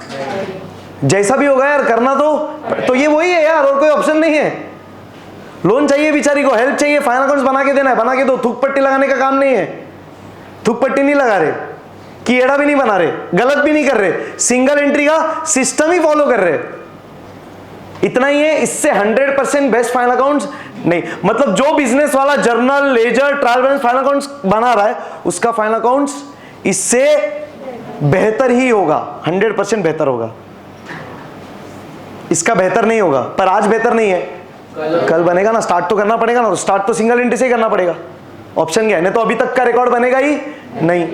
जैसा भी होगा यार करना तो ये वही है यार, और कोई ऑप्शन नहीं है। लोन चाहिए बेचारी को, हेल्प चाहिए, फाइनल अकाउंट्स बना के देना है, बना के दो। थूक पट्टी लगाने का काम नहीं है, थूक पट्टी नहीं लगा रहे, कीड़ा भी नहीं बना रहे, गलत भी नहीं कर रहे, सिंगल एंट्री का सिस्टम ही फॉलो कर रहे। इतना ही है, इससे 100% बेस्ट फाइनल अकाउंट्स नहीं। मतलब जो बिजनेस वाला journal, ledger, trial balance final accounts बना रहा है, उसका फाइनल अकाउंट्स इससे बेहतर ही होगा, 100% बेहतर होगा। इसका बेहतर नहीं होगा, पर आज बेहतर नहीं है, कल बनेगा ना। स्टार्ट तो करना पड़ेगा ना, स्टार्ट तो सिंगल एंट्री से ही करना पड़ेगा। ऑप्शन क्या है? नहीं तो अभी तक का रिकॉर्ड बनेगा ही नहीं।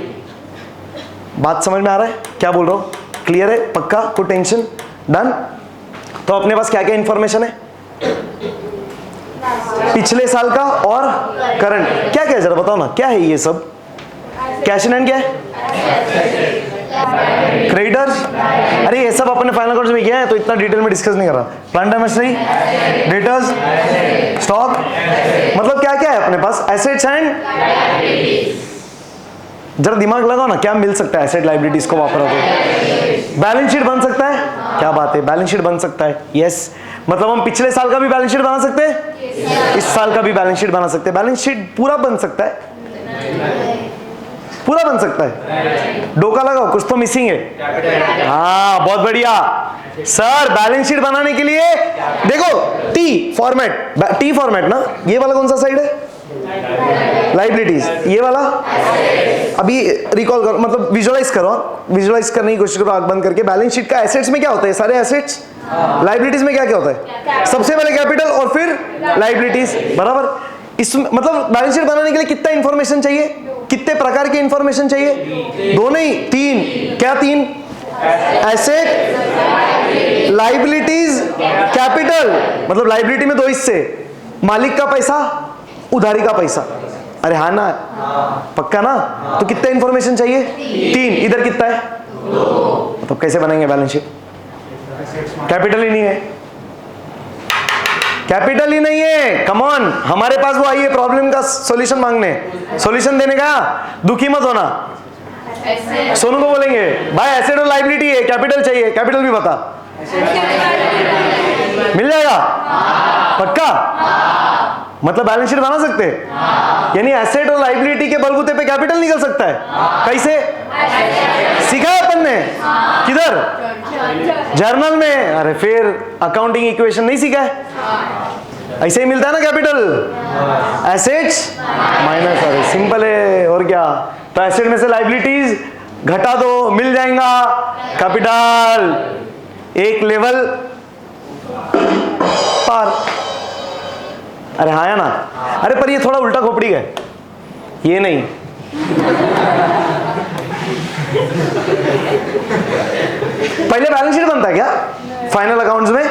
बात समझ में आ रहा है क्या बोल रहा हूं? क्लियर है? पक्का? कोई टेंशन? डन? तो अपने पास क्या क्या इंफॉर्मेशन है? पिछले साल का और करंट। क्या क्या है जरा बताओ ना, क्या है ये सब? कैश इन हैंड क्या है? क्रेडिटर्स। अरे ये सब अपने फाइनल अकाउंट्स में क्या है, तो इतना डिटेल में डिस्कस नहीं कर रहा। Plant and machinery, debtors, stock, मतलब क्या क्या है अपने पास? एसेट्स एंड, जरा दिमाग लगाओ ना, क्या मिल सकता है एसेट लायबिलिटीज को वापरा तो? बैलेंस शीट बन सकता है। क्या बात है, बैलेंस शीट बन सकता है। यस, मतलब हम पिछले साल का भी बैलेंस शीट बना सकते हैं, इस साल का भी बैलेंस शीट बना सकते हैं। बैलेंस शीट पूरा बन सकता है, पूरा बन सकता है। डोका लगाओ, कुछ तो मिसिंग है। हाँ बहुत बढ़िया सर। बैलेंस शीट बनाने के लिए देखो टी फॉर्मेट, टी फॉर्मेट ना, ये वाला कौन सा साइड है? लाइबिलिटीज। ये वाला अभी रिकॉल करो, मतलब विजुअलाइज करो, विजुअलाइज करने की कोशिश करो आंख बंद करके। बैलेंस शीट का एसेट्स में क्या होता है? सारे एसेट्स। लाइबिलिटीज में क्या क्या होता है? सबसे पहले कैपिटल और फिर लाइबिलिटीज, बराबर। इसमें मतलब बैलेंस शीट बनाने के लिए कितना इंफॉर्मेशन चाहिए? कितने प्रकार की इंफॉर्मेशन चाहिए? दो नहीं, तीन। क्या तीन? Asset, liabilities, capital. मतलब लाइबिलिटी में दो हिस्से, मालिक का पैसा, उधारी का पैसा। अरे हाँ ना, पक्का ना? तो कितना इंफॉर्मेशन चाहिए? तीन। इधर कितना है? तो कैसे बनाएंगे बैलेंस शीट? कैपिटल ही नहीं है, कैपिटल ही नहीं है। कम ऑन, हमारे पास वो आई है प्रॉब्लम का सॉल्यूशन मांगने, सॉल्यूशन देने का। दुखी मत होना, सोनू को बोलेंगे भाई एसेट और लाइबिलिटी है, कैपिटल चाहिए, कैपिटल भी बता। मिल जाएगा पक्का? मतलब बैलेंस शीट बना सकते हैं, यानी एसेट और लाइबिलिटी के बलबूते पे कैपिटल निकल सकता है। कैसे सीखा है अपन ने? किधर? जर्नल में। अरे फिर अकाउंटिंग इक्वेशन नहीं सीखा है? ऐसे ही मिलता है ना कैपिटल, एसेट्स माइनस। अरे सिंपल है, और क्या? तो एसेट में से लाइबिलिटीज घटा दो, मिल जाएगा कैपिटल। एक लेवल पार। अरे हाँ या ना? अरे पर ये थोड़ा उल्टा खोपड़ी है, ये नहीं। पहले बैलेंस शीट बनता है क्या फाइनल अकाउंट्स में?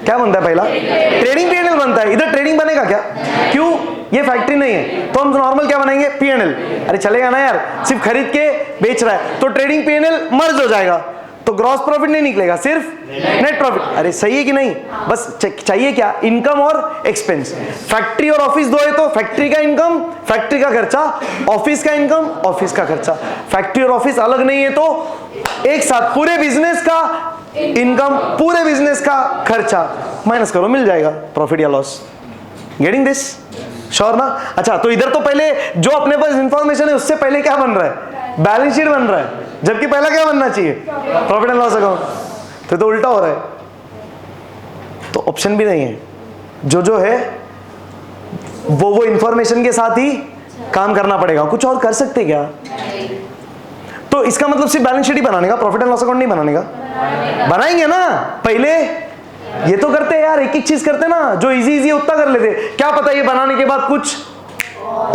क्या बनता है पहला? ट्रेडिंग पीएनएल बनता है। इधर ट्रेडिंग बनेगा क्या? क्यों? ये फैक्ट्री नहीं है, तो हम नॉर्मल क्या बनाएंगे? पीएनएल। अरे चलेगा ना यार, सिर्फ खरीद के बेच रहा है तो ट्रेडिंग पीएनएल मर्ज हो जाएगा, तो ग्रॉस प्रॉफिट नहीं निकलेगा, सिर्फ नेट प्रॉफिट। अरे सही है कि नहीं? बस चाहिए क्या? इनकम और एक्सपेंस। फैक्ट्री और ऑफिस दो है तो फैक्ट्री का इनकम, फैक्ट्री का खर्चा, ऑफिस का इनकम, ऑफिस का खर्चा। फैक्ट्री और ऑफिस अलग नहीं है तो एक साथ पूरे बिजनेस का इनकम, पूरे बिजनेस का खर्चा माइनस करो, मिल जाएगा प्रॉफिट या लॉस। Getting this? श्योर ना? अच्छा, तो इधर तो पहले जो अपने पास इंफॉर्मेशन है उससे पहले क्या बन रहा है? बैलेंस शीट बन रहा है, जबकि पहला क्या बनना चाहिए? Profit and loss account. तो उल्टा हो रहा है, तो ऑप्शन भी नहीं है। जो है वो इंफॉर्मेशन के साथ ही काम करना पड़ेगा, कुछ और कर सकते क्या? तो इसका मतलब सिर्फ बैलेंस शीट ही बनाने का, प्रॉफिट एंड लॉस अकाउंट नहीं बनाने का? बनाएंगे ना। पहले ये तो करते हैं यार, एक एक चीज करते ना, जो इजी है उतना कर लेते। क्या पता ये बनाने के बाद कुछ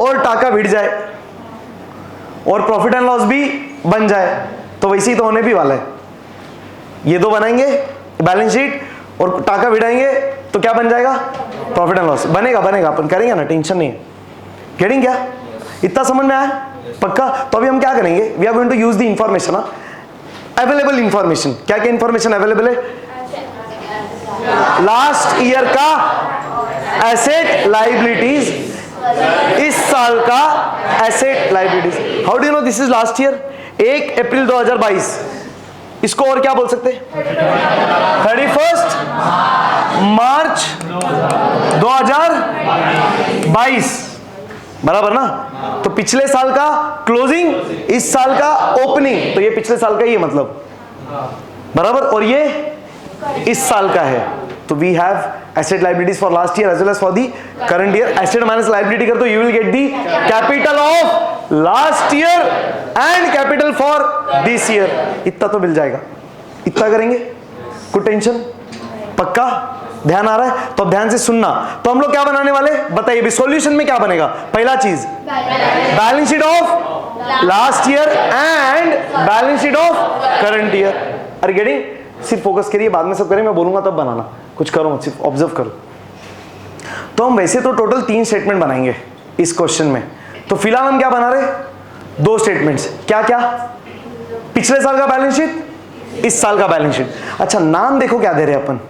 और टाका भिड़ जाए और प्रॉफिट एंड लॉस भी बन जाए, तो वैसे ही तो होने भी वाला है। ये दो बनाएंगे बैलेंस शीट और टाका भिड़ाएंगे तो क्या बन जाएगा? प्रॉफिट एंड लॉस बनेगा। अपन करेंगे ना, टेंशन नहीं है। गेटिंग? क्या इतना समझ में आया? पक्का? तो अभी हम क्या करेंगे? We are going to use the information, available information. क्या क्या इंफॉर्मेशन अवेलेबल है? लास्ट ईयर का एसेट लाइबिलिटीज, इस साल का asset liabilities. How do you know this is last year? 1 April 2022। इसको और क्या बोल सकते हैं? 31 मार्च 2022, बराबर ना? तो पिछले साल का क्लोजिंग, इस साल का ओपनिंग, तो ये पिछले साल का ही है मतलब, बराबर। और ये इस साल का है, तो we have asset liabilities for last year as well as for the current year. Asset minus liability कर दो, you will get the capital of last year and capital for this year. इतना तो मिल जाएगा, इतना करेंगे, कुछ टेंशन? पक्का? ध्यान आ रहा है? तो अब ध्यान से सुनना। तो हम लोग क्या बनाने वाले बताइए भी? सॉल्यूशन में क्या बनेगा? पहला चीज balance sheet of last year and balance sheet of current year. Are getting? सिर्फ फोकस करिए, बाद में सब करें, मैं बोलूंगा तब बनाना, कुछ करो मत, सिर्फ ऑब्जर्व करो। तो हम वैसे तो टोटल 3 स्टेटमेंट बनाएंगे इस क्वेश्चन में, तो फिलहाल हम क्या बना रहे? 2 स्टेटमेंट्स। क्या क्या? पिछले साल का बैलेंस शीट, इस साल का बैलेंस शीट। अच्छा, नाम देखो क्या दे रहे अपन?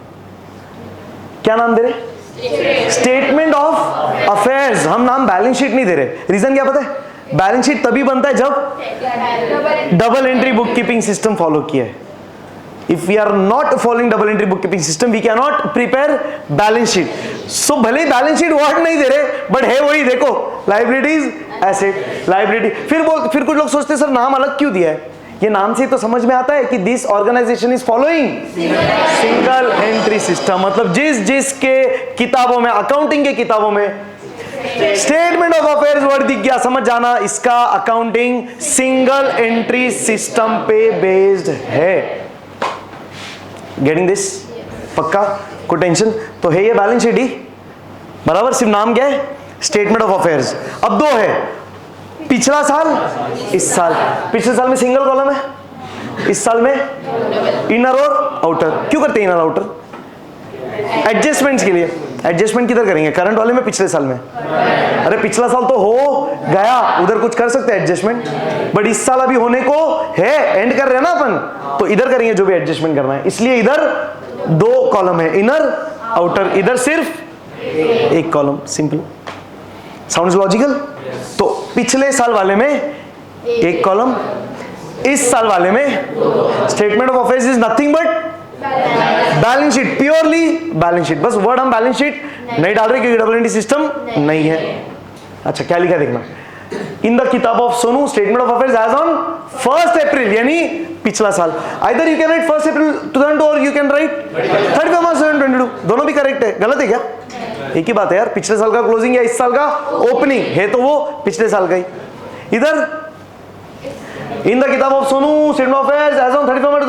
क्या नाम दे रहे? Statement of affairs. हम नाम बैलेंस शीट नहीं दे रहे। रीजन क्या पता है? बैलेंस शीट तभी बनता है जब double entry book keeping system follow किया है। If we are not following double entry bookkeeping system, we cannot prepare balance sheet. So भले बैलेंस शीट वर्ड नहीं दे रहे, बट है वही। देखो, लाइबिलिटीज, एसेट, लाइबिलिटी। फिर कुछ लोग सोचते हैं सर नाम अलग क्यों दिया है? ये नाम से तो समझ में आता है कि this organisation is following single entry system. मतलब जिस के किताबों में, अकाउंटिंग के किताबों में स्टेटमेंट ऑफ अफेयर्स वर्ड दिख गया, समझ जाना इसका अकाउंटिंग सिंगल एंट्री सिस्टम पे बेस्ड है। Getting this? पक्का? कोई टेंशन? तो है ये बैलेंस शीट ही, बराबर। सिर्फ नाम क्या है? Statement of affairs. अब 2 है, पिछला साल, इस साल। पिछले साल में सिंगल कॉलम है, इस साल में इनर और आउटर। क्यों करते हैं इनर आउटर? एडजस्टमेंट्स के लिए। एडजस्टमेंट किधर करेंगे? करंट वाले में, पिछले साल में? अरे पिछला साल तो हो गया, उधर कुछ कर सकते हैं एडजस्टमेंट, बट इस साल अभी होने को है, एंड कर रहे हैं ना अपन, तो इधर करेंगे जो भी एडजस्टमेंट करना है। इसलिए इधर 2 कॉलम है, इनर आउटर, इधर सिर्फ 1 कॉलम। सिंपल। Sounds logical? तो पिछले साल वाले में 1 कॉलम, इस साल वाले में statement of affairs is nothing but balance sheet, purely balance sheet. बस वर्ड हम बैलेंस शीट नहीं डाल रहे क्योंकि डबल एंट्री सिस्टम नहीं है। अच्छा क्या लिखा देखना, इन द किताब of Sonu statement of affairs as on 1 April, यानी पिछला साल। Either you can write 1 April 2002 और यू कैन राइट 31 मार्च 2022, दोनों भी करेक्ट है। गलत है क्या? एक ही बात है यार, पिछले साल का क्लोजिंग या इस साल का ओपनिंग है तो वो पिछले साल का ही। इधर इन द किताब of Sonu statement of affairs as on 31 March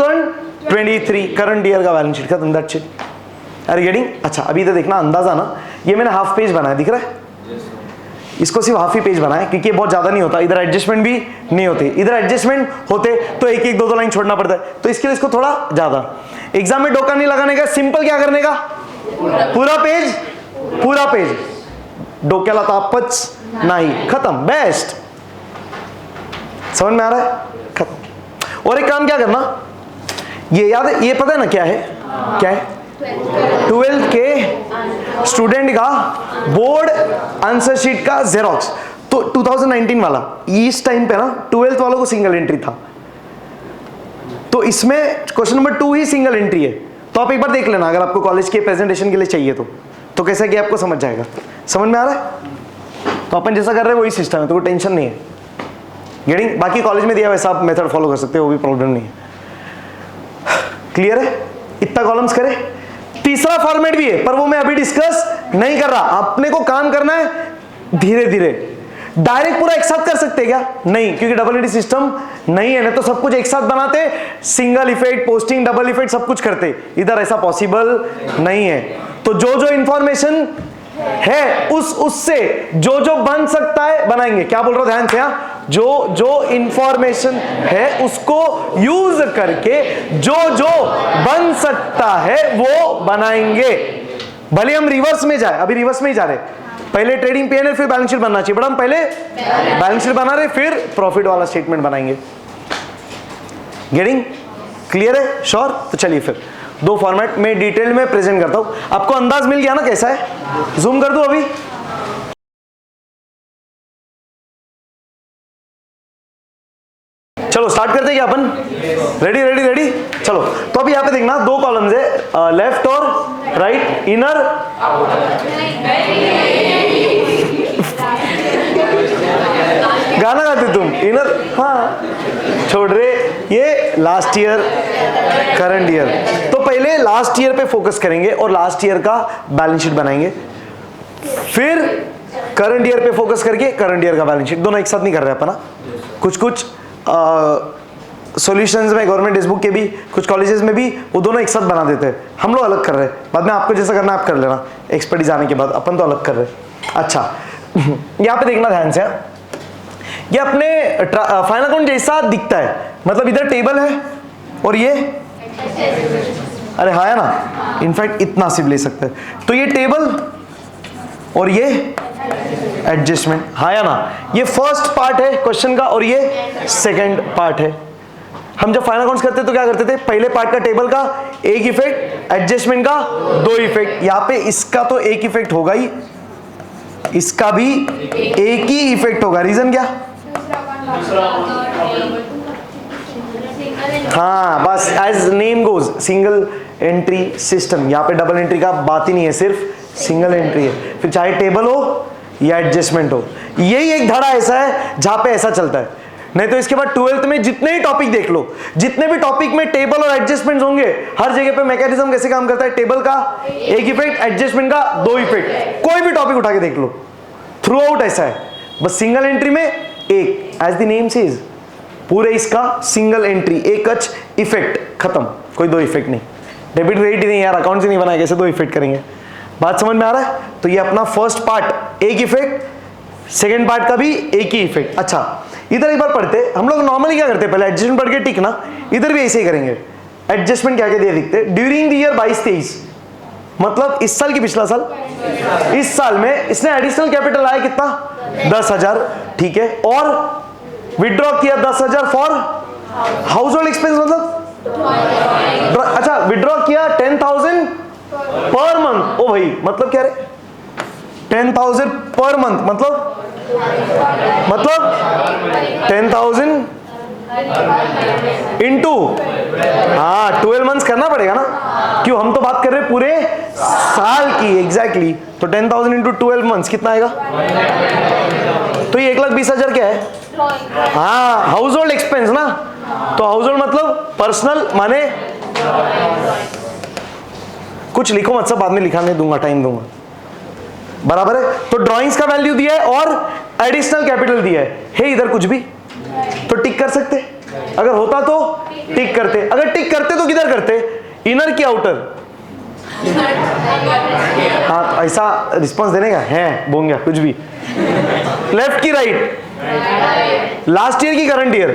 2023, current year का बैलेंस शीट खत्म, that's it. Are you getting? अच्छा अभी इधर देखना, अंदाजा ना, ये मैंने हाफ पेज बनाया, दिख रहा है? इसको सिर्फ हाफ ही पेज बनाया क्योंकि ये बहुत ज्यादा नहीं होता, इधर एडजस्टमेंट भी नहीं होती। इधर एडजस्टमेंट होते तो 1-1, 2-2 लाइन छोड़ना पड़ता है, तो इसके लिए इसको थोड़ा ज्यादा। एग्जाम में डोका नहीं लगाने का, सिंपल क्या करने का, पूरा पेज, पूरा पेज, डोक्याला तापच नहीं, खत्म, बेस्ट। समझ में आ रहा है? खत्म। और एक काम क्या करना, ये याद है, ये पता है ना क्या है? क्या है? 12th के स्टूडेंट का बोर्ड आंसर शीट का जेरोक्स। तो 2019 वाला, इस टाइम पे ना 12th वालों को सिंगल एंट्री था, तो इसमें क्वेश्चन नंबर 2 ही सिंगल एंट्री है। तो आप एक बार देख लेना, अगर आपको कॉलेज के प्रेजेंटेशन के लिए चाहिए तो कैसा कि आपको समझ जाएगा। समझ में आ रहा है? तो अपन जैसा कर रहे हैं वही सिस्टम है, तो कोई टेंशन नहीं है। गेटिंग? बाकी कॉलेज में दिया वैसा आप मेथड फॉलो कर सकते हो, वो भी प्रॉब्लम नहीं है। क्लियर है? इतना कॉलम्स करें। तीसरा फॉर्मेट भी है पर वो मैं अभी डिस्कस नहीं कर रहा, अपने को काम करना है धीरे धीरे। डायरेक्ट पूरा एक साथ कर सकते हैं क्या? नहीं, क्योंकि डबल एंट्री सिस्टम नहीं है ना, तो सब कुछ एक साथ बनाते, single effect, posting, double effect सब कुछ करते। इधर ऐसा पॉसिबल नहीं है। तो जो जो इंफॉर्मेशन है उससे जो जो बन सकता है बनाएंगे। क्या बोल रहा हूं ध्यान से? जो जो इंफॉर्मेशन है उसको यूज करके जो जो बन सकता है वो बनाएंगे। भले हम रिवर्स में जाए, अभी रिवर्स में ही जा रहे, पहले ट्रेडिंग P&L फिर बैलेंस शीट बनना चाहिए, बट हम पहले बैलेंस शीट बना रहे फिर प्रॉफिट वाला स्टेटमेंट बनाएंगे। गेटिंग क्लियर है? श्योर? तो चलिए फिर 2 फॉर्मेट में डिटेल में प्रेजेंट करता हूं। आपको अंदाज मिल गया ना कैसा है? जूम कर दूं अभी? चलो स्टार्ट करते हैं क्या अपन? Ready ready ready? चलो तो अभी यहाँ पे देखना 2 कॉलम्स है, लेफ्ट और राइट, इनर गाना गाते तुम, इनर, हाँ छोड़ रहे, ये लास्ट ईयर करंट ईयर। तो पहले लास्ट ईयर पे फोकस करेंगे और लास्ट ईयर का बैलेंस शीट बनाएंगे, फिर करंट ईयर पे फोकस करके करंट ईयर का बैलेंस शीट। दोनों एक साथ नहीं कर रहे अपन, कुछ कुछ सॉल्यूशंस में गवर्नमेंट टेक्स्ट बुक के भी, कुछ कॉलेजेस में भी वो दोनों एक साथ बना देते हैं। हम लोग अलग कर रहे हैं, बाद में आपको जैसा करना आप कर लेना, एक्सपर्टीज आने के बाद। अपन तो अलग कर रहे हैं। अच्छा यहाँ पे देखना ध्यान से, ये अपने फाइनल अकाउंट जैसा दिखता है, मतलब इधर टेबल है और ये, अरे हाँ है ना, इनफैक्ट इतना सिर्फ ले सकते हैं। तो ये टेबल और ये एडजस्टमेंट, हाँ या ना, ये फर्स्ट पार्ट है क्वेश्चन का और ये सेकंड पार्ट है। हम जब फाइनल अकाउंट्स करते तो क्या करते थे? पहले पार्ट का टेबल का एक इफेक्ट, एडजस्टमेंट का 2 इफेक्ट। यहाँ पे इसका तो एक इफेक्ट होगा ही, इसका भी एक ही इफेक्ट होगा। रीजन क्या? हाँ बस as name goes single entry system. यहाँ पे डबल एंट्री का बात ही नहीं है, सिर्फ सिंगल एंट्री है। फिर चाहे टेबल हो या एडजस्टमेंट हो, यही एक धड़ा ऐसा है जहां पे ऐसा चलता है। नहीं तो इसके बाद 12th में जितने ही टॉपिक देख लो, जितने भी टॉपिक में टेबल और एडजस्टमेंट होंगे, हर जगह पे मैकेनिज्म कैसे काम करता है? टेबल का एक इफेक्ट, एडजस्टमेंट का 2 इफेक्ट। कोई भी टॉपिक उठा के देख लो, थ्रू आउट ऐसा है। बस सिंगल एंट्री में एक, एज द नेम सेज, पूरे इसका सिंगल एंट्री, एक अच इफेक्ट, खत्म, कोई 2 इफेक्ट नहीं। डेबिट क्रेडिट ही नहीं यार, अकाउंट से नहीं बनाया, कैसे 2 इफेक्ट करेंगे? बात समझ में आ रहा है? तो ये अपना फर्स्ट पार्ट, एक इफेक्ट, सेकेंड पार्ट का भी एक ही इफेक्ट। अच्छा इधर एक बार पढ़ते, हम लोग नॉर्मली क्या करते हैं, पहले एडजस्टमेंट पढ़ के टिक ना, इधर भी ऐसे ही करेंगे। एडजस्टमेंट क्या क्या दिए दिखते, ड्यूरिंग द ईयर 22-23, मतलब इस साल की पिछला साल, इस साल में इसने एडिशनल कैपिटल आया कितना 10,000, ठीक है, और विड्रॉ किया 10,000 फॉर हाउस होल्ड एक्सपेंस, मतलब अच्छा विड्रॉ किया 10,000 पर मंथ। ओ भाई मतलब क्या रे 10,000 पर मंथ, मतलब 10,000 इंटू, हाँ 12 मंथ्स करना पड़ेगा ना, क्यों हम तो बात कर रहे हैं पूरे साल की, एग्जैक्टली। तो 10,000 इंटू 12 मंथ्स कितना आएगा, तो ये 1,20,000 क्या है, हाँ हाउस होल्ड एक्सपेंस ना। तो हाउस होल्ड मतलब पर्सनल, माने कुछ लिखो मत, सब बाद में लिखाने दूंगा, टाइम दूंगा, बराबर है। तो ड्राइंग्स का वैल्यू दिया है और एडिशनल कैपिटल दिया है इधर कुछ भी, तो टिक कर सकते, अगर होता तो टिक करते, अगर टिक करते तो किधर करते, इनर की आउटर। हाँ ऐसा रिस्पॉन्स देने का है, बोंगे कुछ भी, लेफ्ट की राइट, लास्ट ईयर की करंट ईयर,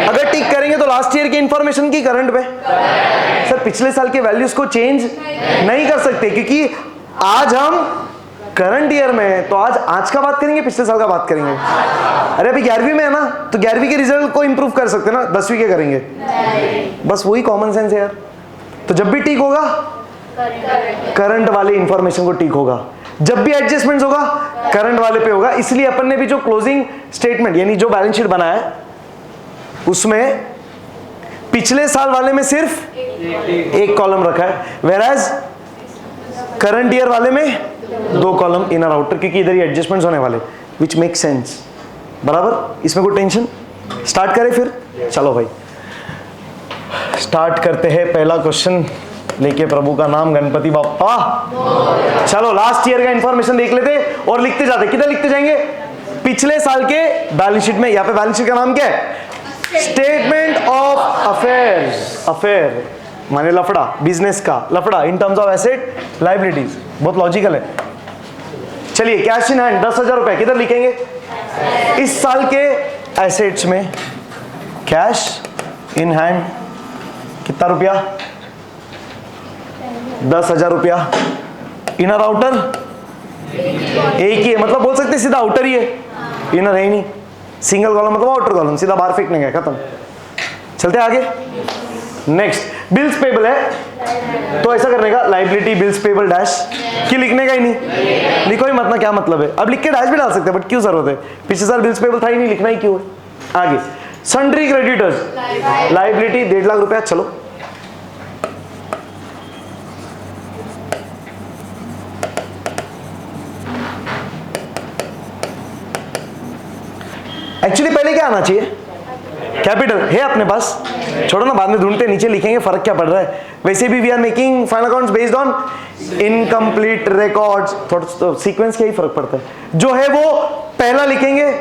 अगर टिक करेंगे तो लास्ट ईयर की इंफॉर्मेशन की करंट पे। सर पिछले साल के वैल्यूज को चेंज नहीं कर सकते, क्योंकि आज हम करंट ईयर में, तो आज का बात करेंगे, पिछले साल का बात करेंगे। अरे अभी 11वीं में है ना, तो 11वीं के रिजल्ट को इंप्रूव कर सकते ना, 10वीं के करेंगे, बस वही कॉमन सेंस है यार। तो जब भी टिक होगा करंट वाले इंफॉर्मेशन को टिक होगा, जब भी एडजस्टमेंट होगा करंट वाले पे होगा। इसलिए अपन ने भी जो क्लोजिंग स्टेटमेंट यानी जो बैलेंस शीट बनाया है उसमें पिछले साल वाले में सिर्फ एक कॉलम रखा है, वेराज करंट ईयर वाले में 2 कॉलम इनर आउटर, क्योंकि इधर ही एडजस्टमेंट्स होने वाले, विच मेक सेंस, बराबर। इसमें कोई टेंशन, स्टार्ट करें फिर, चलो भाई स्टार्ट करते हैं। पहला क्वेश्चन लेके प्रभु का नाम गणपति बाप्पा। चलो लास्ट ईयर का इंफॉर्मेशन देख लेते और लिखते जाते, किधर लिखते जाएंगे, पिछले साल के बैलेंस शीट में। यहाँ पे बैलेंस शीट का नाम क्या है, स्टेटमेंट ऑफ अफेयर्स, अफेयर माने लफड़ा, बिजनेस का लफड़ा इन टर्म्स ऑफ एसेट लायबिलिटीज, बहुत लॉजिकल है। चलिए कैश इन हैंड 10,000 रुपए, किधर लिखेंगे, इस साल के एसेट्स में कैश इन हैंड कितना रुपया, 10,000 रुपया। इनर आउटर एक ही है, मतलब बोल सकते सीधा आउटर ही है, इनर है ही नहीं, सिंगल कॉलम मतलब आउटर कॉलम, सीधा बाहर फेंकने गया, खत्म। चलते आगे, नेक्स्ट बिल्स पेबल है, तो ऐसा करने का लाइबिलिटी बिल्स पेबल डैश कि लिखने का ही नहीं, लिखो ही मत ना, क्या मतलब है, अब लिख के डैश भी डाल सकते हैं बट क्यों जरूरत है, पिछले साल बिल्स पेबल था ही नहीं, लिखना ही क्यों है। आगे सन्ड्री क्रेडिटर्स लाइबिलिटी 1.5 लाख रुपया, चलो एक्चुअली पहले क्या आना चाहिए, कैपिटल है अपने पास, छोड़ो ना बाद में ढूंढते, नीचे लिखेंगे, फर्क क्या पड़ रहा है। वैसे भी we are making final accounts based on incomplete records, थोड़ा सीक्वेंस का ही फर्क पड़ता है, जो है वो पहला लिखेंगे,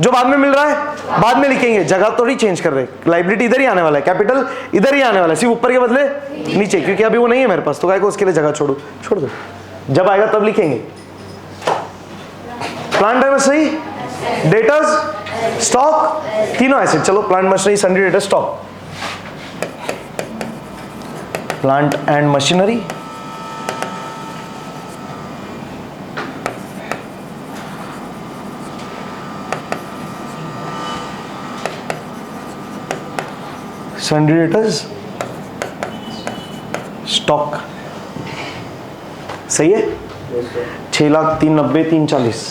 जो बाद में मिल रहा है बाद में लिखेंगे, जगह तो नहीं चेंज कर रहे, लाइबिलिटी इधर ही आने वाला है, कैपिटल इधर ही आने वाला है, सिर्फ ऊपर के बदले नीचे, क्योंकि अभी वो नहीं है मेरे पास, तो काय को उसके लिए जगह छोड़ दो, जब आएगा तब लिखेंगे। Plant and machinery, debtors, stock, तीनों एसेट, चलो plant machinery sundry debtors stock, plant and machinery, sundry debtors stock, सही है। 6,03,90,340,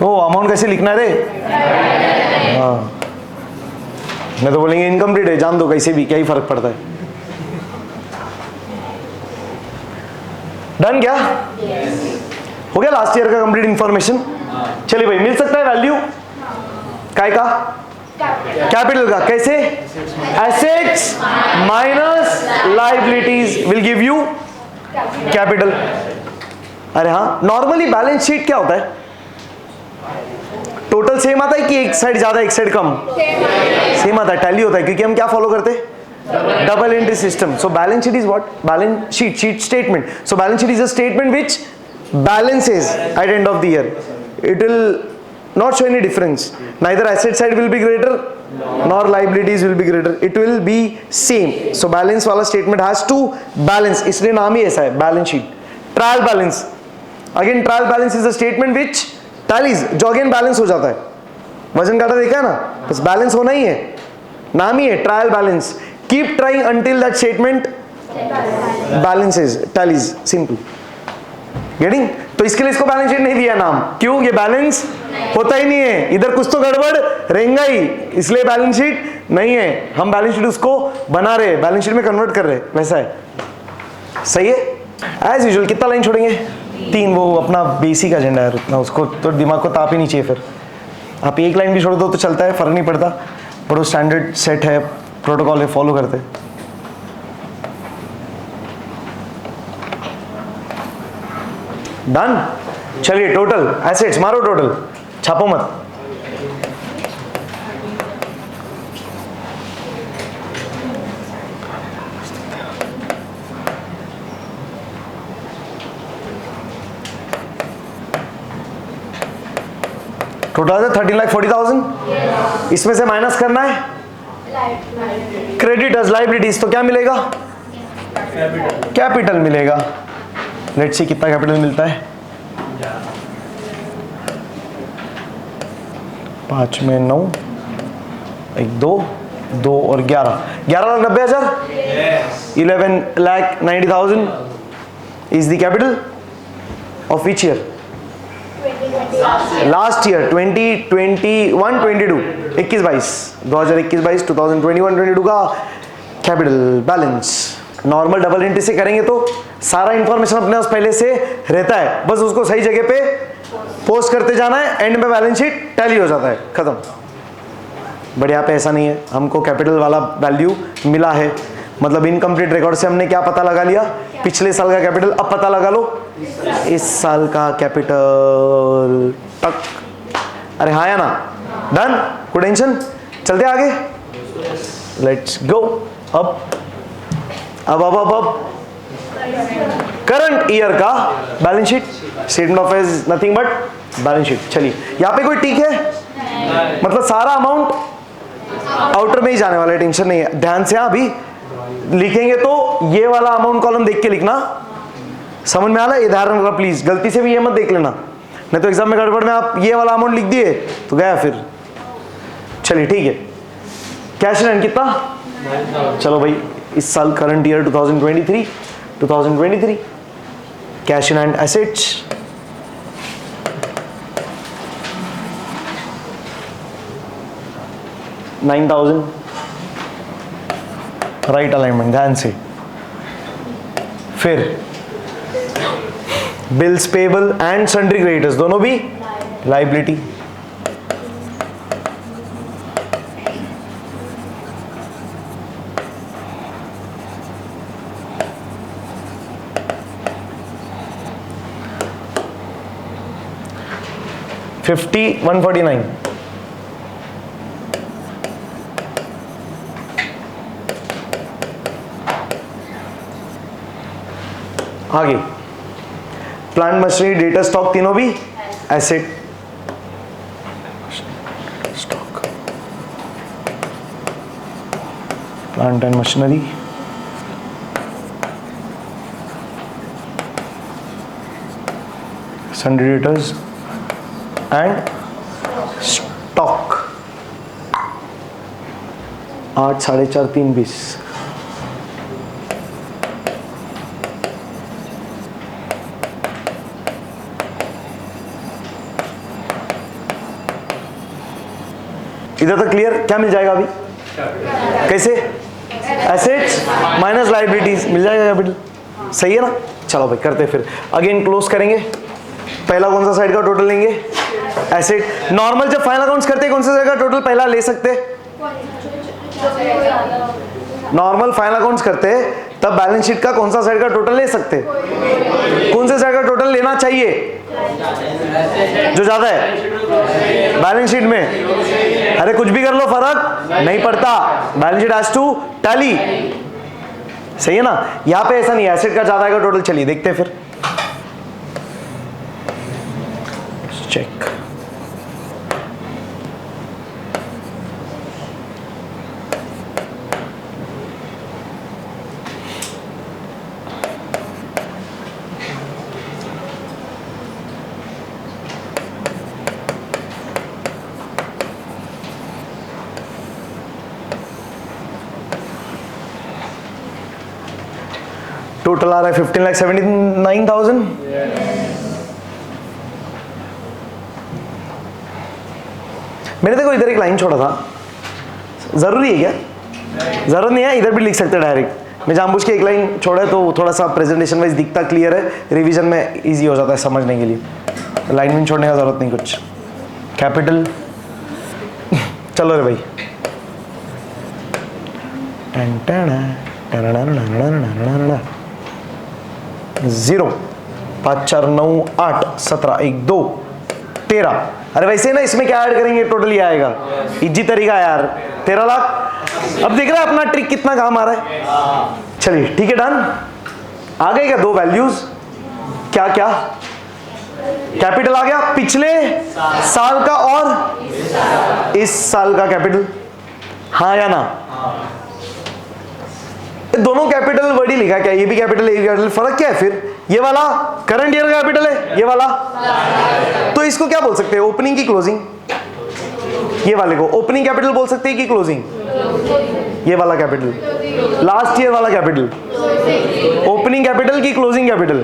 ओ अमाउंट कैसे लिखना है रे, हाँ मैं तो बोलेंगे इनकम्प्लीट है, जान दो कैसे भी, क्या ही फर्क पड़ता है। डन क्या, हो गया लास्ट ईयर का कंप्लीट इंफॉर्मेशन। चलिए भाई मिल सकता है वैल्यू काय का, कैपिटल का, कैसे, assets minus liabilities will give you capital. अरे हाँ नॉर्मली बैलेंस शीट क्या होता है, टोटल सेम आता है कि एक साइड ज्यादा एक साइड कम, सेम आता है, टैली होता है, क्योंकि हम क्या फॉलो करते हैं, double entry system. So balance sheet is what? Balance sheet statement. So balance sheet is a statement which balances at end of the year. It will not show any difference. Neither asset side will be greater nor liabilities will be greater. It will be same. So balance वाला statement has to balance. इसलिए नाम ही ऐसा है balance sheet. Trial balance. Again trial balance is a statement which tallies. जो again balance हो जाता है. वजन काटा देखा है ना? बस balance होना ही है. नाम ही है trial balance. Keep trying until that statement balances, tallies, simple. Getting? तो इसके लिए इसको बैलेंस शीट नहीं दिया नाम. क्यों? ये बैलेंस होता ही नहीं है. इधर कुछ तो गड़बड़ रहेगा ही, इसलिए बैलेंस शीट नहीं है. हम बैलेंस शीट उसको बना रहे, बैलेंस शीट में कन्वर्ट कर रहे. वैसा है. सही है. एज यूजुअल कितना लाइन छोड़ेंगे? 3. वो अपना बेसिक एजेंडा है, उतना उसको तो दिमाग को ताप ही नहीं चाहिए. फिर आप एक लाइन भी छोड़ दो तो चलता है, फर्क नहीं पड़ता. बट वो स्टैंडर्ड सेट है, प्रोटोकॉल है, फॉलो करते. डन. चलिए टोटल एसेट्स मारो, टोटल छापो मत. टोटल 13,40,000. इसमें से माइनस करना है क्रेडिटर्स लाइबिलिटीज. तो क्या मिलेगा? कैपिटल मिलेगा. लेट्स सी कितना कैपिटल मिलता है. 5 में 9, 1 2 2 और 11,90,000. 11,90,000 is the capital of which year? Last year 2021-22 21-22 2021-22 2021-22 का capital balance. Normal double entry से करेंगे तो सारा इंफॉर्मेशन अपने पास पहले से रहता है, बस उसको सही जगह पे पोस्ट करते जाना है. एंड में बैलेंस शीट टैली हो जाता है, खत्म. बट यहाँ पे ऐसा नहीं है. हमको कैपिटल वाला वैल्यू मिला है, मतलब इनकम्प्लीट रिकॉर्ड से हमने क्या पता लगा लिया? पिछले साल का कैपिटल. अब पता लगा लो इस साल का कैपिटल. टक. अरे हाँ या ना? डन. कोई टेंशन? चलते आगे. Let's go. अब करंट ईयर का balance sheet. Statement of is nothing but balance sheet. चलिए यहाँ पे कोई टिक है? मतलब सारा अमाउंट आउटर में ही जाने वाला है, टेंशन नहीं है. ध्यान से अभी लिखेंगे तो ये वाला अमाउंट कॉलम देख के लिखना. समझ में आ रहा है? ये ध्यान रखना प्लीज. गलती से भी ये मत देख लेना, नहीं तो एग्जाम में गड़बड़ में आप ये वाला अमाउंट लिख दिए तो गया फिर. चलिए ठीक है. कैश इन हैंड कितना? चलो भाई इस साल current year 2023 cash in hand assets 9,000. Right alignment ध्यान से. फिर bills payable and sundry creditors दोनों भी लाइबिलिटी. $50,149. आगे प्लांट मशीनरी डेटा स्टॉक तीनों भी asset. Stock plant and machinery sundry debtors and stock. 8 4.5 3 20. इधर तक क्लियर? क्या मिल जाएगा अभी? कैसे? एसेट्स माइनस लाइबिलिटीज मिल जाएगा कैपिटल. सही है ना? चलो भाई करते फिर. अगेन क्लोज करेंगे. पहला कौन सा साइड का टोटल लेंगे? एसेट. नॉर्मल जब फाइनल अकाउंट्स करते हैं कौन सा साइड का टोटल पहला ले सकते? नॉर्मल फाइनल अकाउंट्स करते हैं तब बैलेंस शीट का कौन सा साइड का टोटल ले सकते? कौन से साइड का टोटल लेना चाहिए जो ज्यादा है बैलेंस शीट में? अरे कुछ भी कर लो फर्क नहीं पड़ता, balance sheet has to tally, सही है ना? यहां पे ऐसा नहीं है, एसेट का ज्यादा आएगा टोटल। चलिए देखते हैं फिर, चेक। टोटल आ रहा है 15,79,000। मैंने देखो इधर एक लाइन छोड़ा था, जरूरी है क्या? जरूरत नहीं है, इधर भी लिख सकते हैं डायरेक्ट। मैं जानबूझ के एक लाइन छोड़ा है तो थोड़ा सा प्रेजेंटेशन वाइज दिखता क्लियर है, रिवीजन में इजी हो जाता है समझने के लिए। लाइन में छोड़ने का जरूरत नहीं कुछ। कैपिटल चलो रे भाई, 0 5 4 9 8 17 1 2 13। अरे वैसे ना इसमें क्या ऐड करेंगे टोटल ये आएगा। इजी तरीका है यार, 13 लाख। अब देख रहे हैं अपना ट्रिक कितना काम आ रहा है। चलिए ठीक है, डन। आ गए क्या दो वैल्यूज? क्या क्या? कैपिटल आ गया पिछले साल का और इस साल का कैपिटल, हाँ या ना? दोनों कैपिटल वर्ड ही लिखा, क्या ये भी कैपिटल ये भी कैपिटल? फर्क क्या है फिर? ये वाला करंट ईयर का कैपिटल है, ये वाला तो इसको क्या बोल सकते हैं? ओपनिंग की क्लोजिंग। ये वाले को ओपनिंग कैपिटल बोल सकते हैं कि क्लोजिंग? ये वाला कैपिटल लास्ट ईयर वाला कैपिटल ओपनिंग कैपिटल की क्लोजिंग कैपिटल?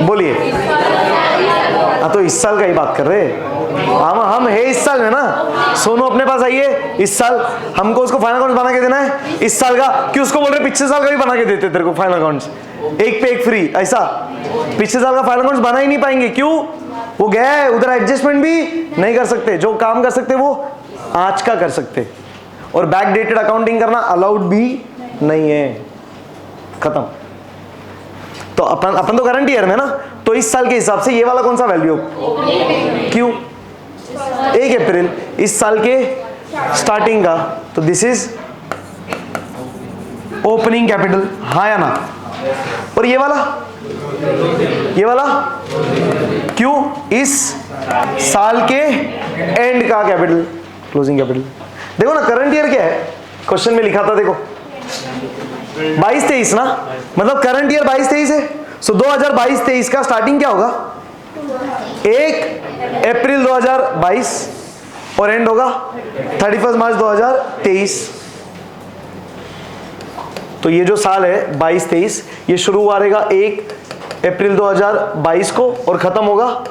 बोलिए। हाँ तो इस साल का ही बात कर रहे हैं हम है इस साल में ना। सोनू अपने पास आइए, इस साल हमको उसको फाइनल अकाउंट्स बना के देना है इस साल का। क्यों उसको बोल रहे पिछले साल का भी बना के देते तेरे को फाइनल अकाउंट्स, एक पे एक फ्री ऐसा? पिछले साल का फाइनल अकाउंट्स बना ही नहीं पाएंगे, क्यों? वो गया है उधर, एडजस्टमेंट भी नहीं कर सकते। जो काम कर सकते वो आज का कर सकते, और बैक डेटेड अकाउंटिंग करना अलाउड भी नहीं है। खत्म। तो अपन तो करंट ईयर में ना, तो इस साल के हिसाब से ये वाला कौन सा वैल्यू? क्यों? 1 अप्रैल इस साल के स्टार्टिंग का, तो दिस इज ओपनिंग कैपिटल, हाँ या ना? और ये वाला क्यों? इस साल के एंड का कैपिटल, क्लोजिंग कैपिटल। देखो ना करंट ईयर क्या है, क्वेश्चन में लिखा था देखो 22-23 ना, मतलब करंट ईयर 22-23 है। सो 2022-23 का स्टार्टिंग क्या होगा? 1 अप्रैल 2022 और एंड होगा 31 मार्च 2023। तो ये जो साल है 22-23 ये शुरू हुआ रहेगा 1 अप्रैल 2022 को और खत्म होगा